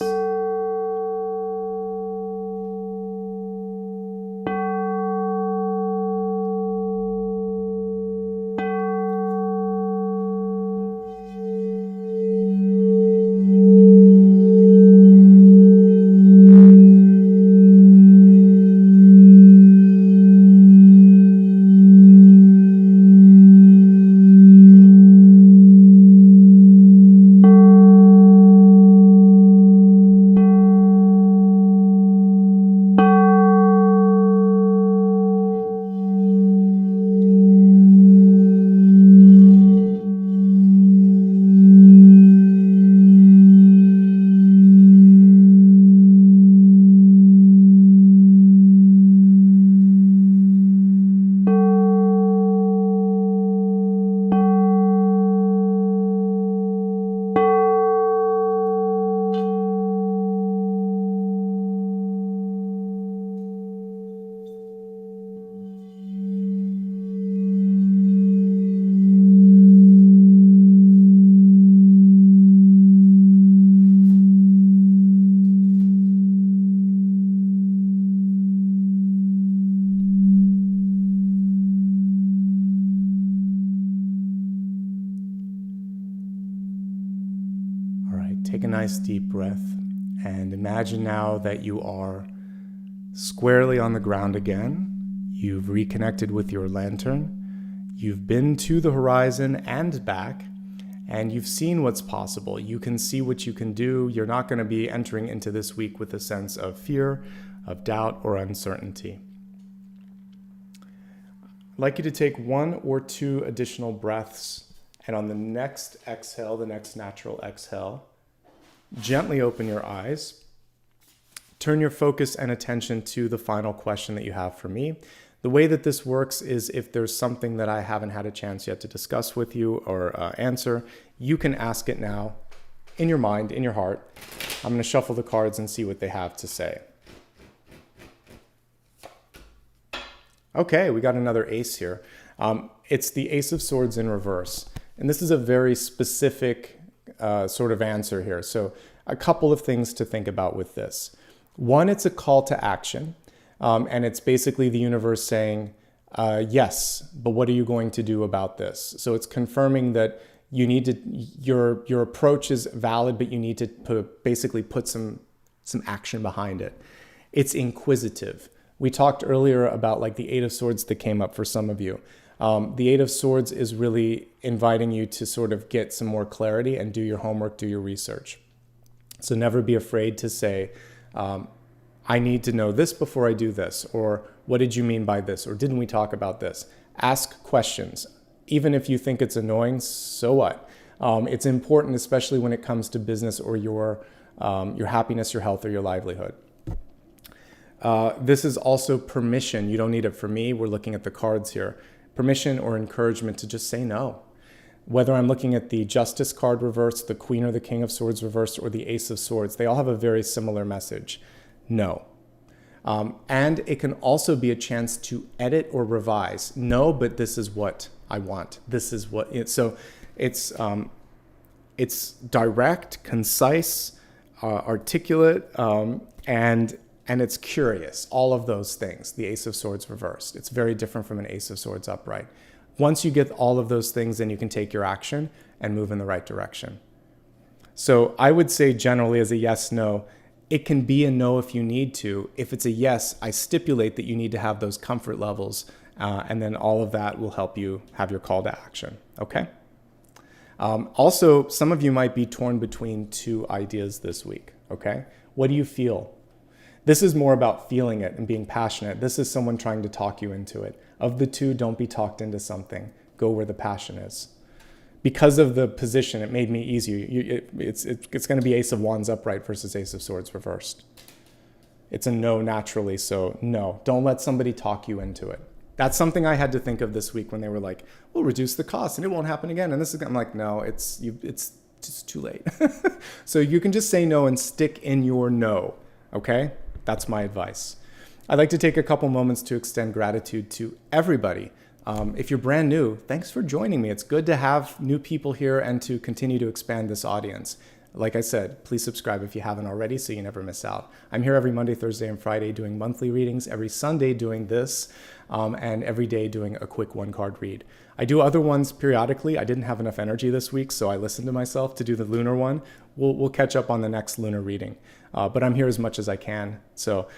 Take a nice deep breath and imagine now that you are squarely on the ground again. You've reconnected with your lantern. You've been to the horizon and back, and you've seen what's possible. You can see what you can do. You're not going to be entering into this week with a sense of fear, of doubt, or uncertainty. I'd like you to take 1 or 2 additional breaths, and on the next exhale, the next natural exhale, gently open your eyes, turn your focus and attention to the final question that you have for me. The way that this works is if there's something that I haven't had a chance yet to discuss with you or answer, you can ask it now in your mind, in your heart. I'm going to shuffle the cards and see what they have to say. Okay, we got another ace here. It's the Ace of Swords in reverse. And this is a very specific sort of answer here. So a couple of things to think about with this. One, it's a call to action. And it's basically the universe saying, yes, but what are you going to do about this? So it's confirming that you need to, your approach is valid, but you need to basically put some action behind it. It's inquisitive. We talked earlier about like the Eight of Swords that came up for some of you. The Eight of Swords is really inviting you to sort of get some more clarity and do your homework, do your research. So never be afraid to say, I need to know this before I do this, or what did you mean by this, or didn't we talk about this? Ask questions. Even if you think it's annoying, so what? It's important, especially when it comes to business or your happiness, your health, or your livelihood. This is also permission. You don't need it for me. We're looking at the cards here. Permission or encouragement to just say no. Whether I'm looking at the Justice card reversed, the Queen or the King of Swords reversed, or the Ace of Swords, they all have a very similar message. No. And it can also be a chance to edit or revise. No, but this is what I want. This is what so it's direct, concise, articulate, and it's curious. All of those things. The Ace of Swords reversed. It's very different from an Ace of Swords upright. Once you get all of those things, then you can take your action and move in the right direction. So I would say generally as a yes, no, it can be a no if you need to. If it's a yes, I stipulate that you need to have those comfort levels, and then all of that will help you have your call to action, okay? Also, some of you might be torn between two ideas this week, okay? What do you feel? This is more about feeling it and being passionate. This is someone trying to talk you into it. Of the two, don't be talked into something. Go where the passion is. Because of the position, it made me easier. It's going to be Ace of Wands upright versus Ace of Swords reversed. It's a no naturally, so no. Don't let somebody talk you into it. That's something I had to think of this week when they were like, we'll reduce the cost and it won't happen again. And this is, I'm like, no, it's just too late. So you can just say no and stick in your no, okay? That's my advice. I'd like to take a couple moments to extend gratitude to everybody. If you're brand new, thanks for joining me. It's good to have new people here and to continue to expand this audience. Like I said, please subscribe if you haven't already so you never miss out. I'm here every Monday, Thursday, and Friday doing monthly readings, every Sunday doing this, and every day doing a quick one-card read. I do other ones periodically. I didn't have enough energy this week, so I listened to myself to do the lunar one. We'll catch up on the next lunar reading, but I'm here as much as I can, so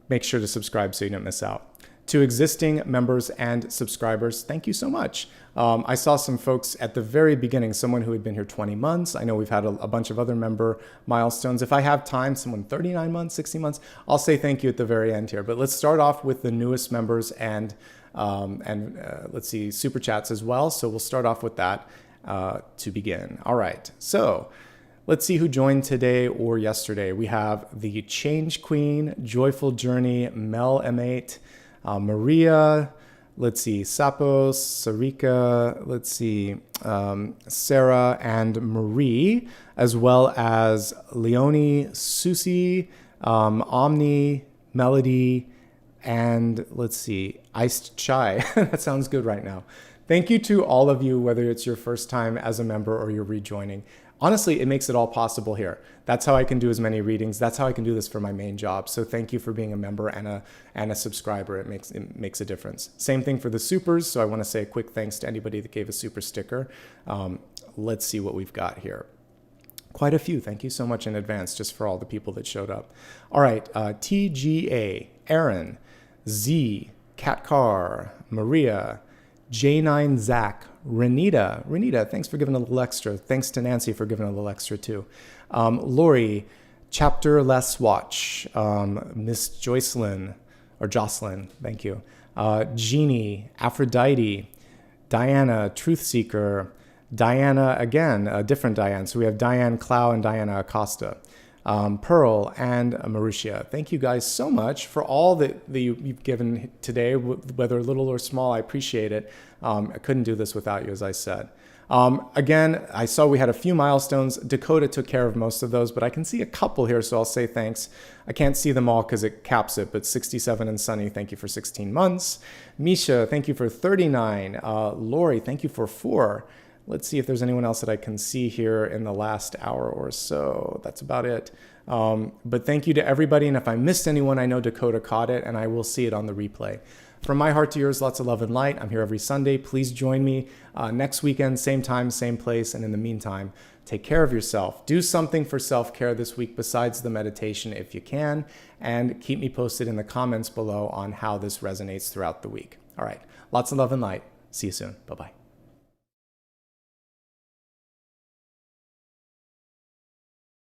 make sure to subscribe so you don't miss out. To existing members and subscribers, thank you so much. I saw some folks at the very beginning, someone who had been here 20 months. I know we've had a bunch of other member milestones. If I have time, someone 39 months, 60 months, I'll say thank you at the very end here. But let's start off with the newest members and let's see, super chats as well. So we'll start off with that to begin. All right, so let's see who joined today or yesterday. We have the Change Queen, Joyful Journey, Mel M8, Maria, let's see, Sapos, Sarika, let's see, Sarah and Marie, as well as Leonie, Susie, Omni, Melody, and let's see, Iced Chai. That sounds good right now. Thank you to all of you, whether it's your first time as a member or you're rejoining. Honestly, it makes it all possible here. That's how I can do as many readings. That's how I can do this for my main job. So thank you for being a member and a subscriber. It makes a difference. Same thing for the supers. So I want to say a quick thanks to anybody that gave a super sticker. Let's see what we've got here. Quite a few. Thank you so much in advance just for all the people that showed up. All right. TGA, Aaron, Z, Kat Carr, Maria, J9 Zach, Renita, thanks for giving a little extra. Thanks to Nancy for giving a little extra too. Lori, Chapter Less Watch, Miss Jocelyn, thank you. Jeannie, Aphrodite, Diana, Truth Seeker, Diana again, a different Diane. So we have Diane Clow and Diana Acosta. Pearl, and Marussia. Thank you guys so much for all that you've given today, whether little or small. I appreciate it. I couldn't do this without you, as I said. Again, I saw we had a few milestones. Dakota took care of most of those, but I can see a couple here, so I'll say thanks. I can't see them all because it caps it, but 67 and Sunny, thank you for 16 months. Misha, thank you for 39. Lori, thank you for 4. Let's see if there's anyone else that I can see here in the last hour or so. That's about it. But thank you to everybody, and if I missed anyone, I know Dakota caught it, and I will see it on the replay. From my heart to yours, lots of love and light. I'm here every Sunday. Please join me next weekend, same time, same place. And in the meantime, take care of yourself. Do something for self-care this week besides the meditation if you can. And keep me posted in the comments below on how this resonates throughout the week. All right. Lots of love and light. See you soon. Bye-bye.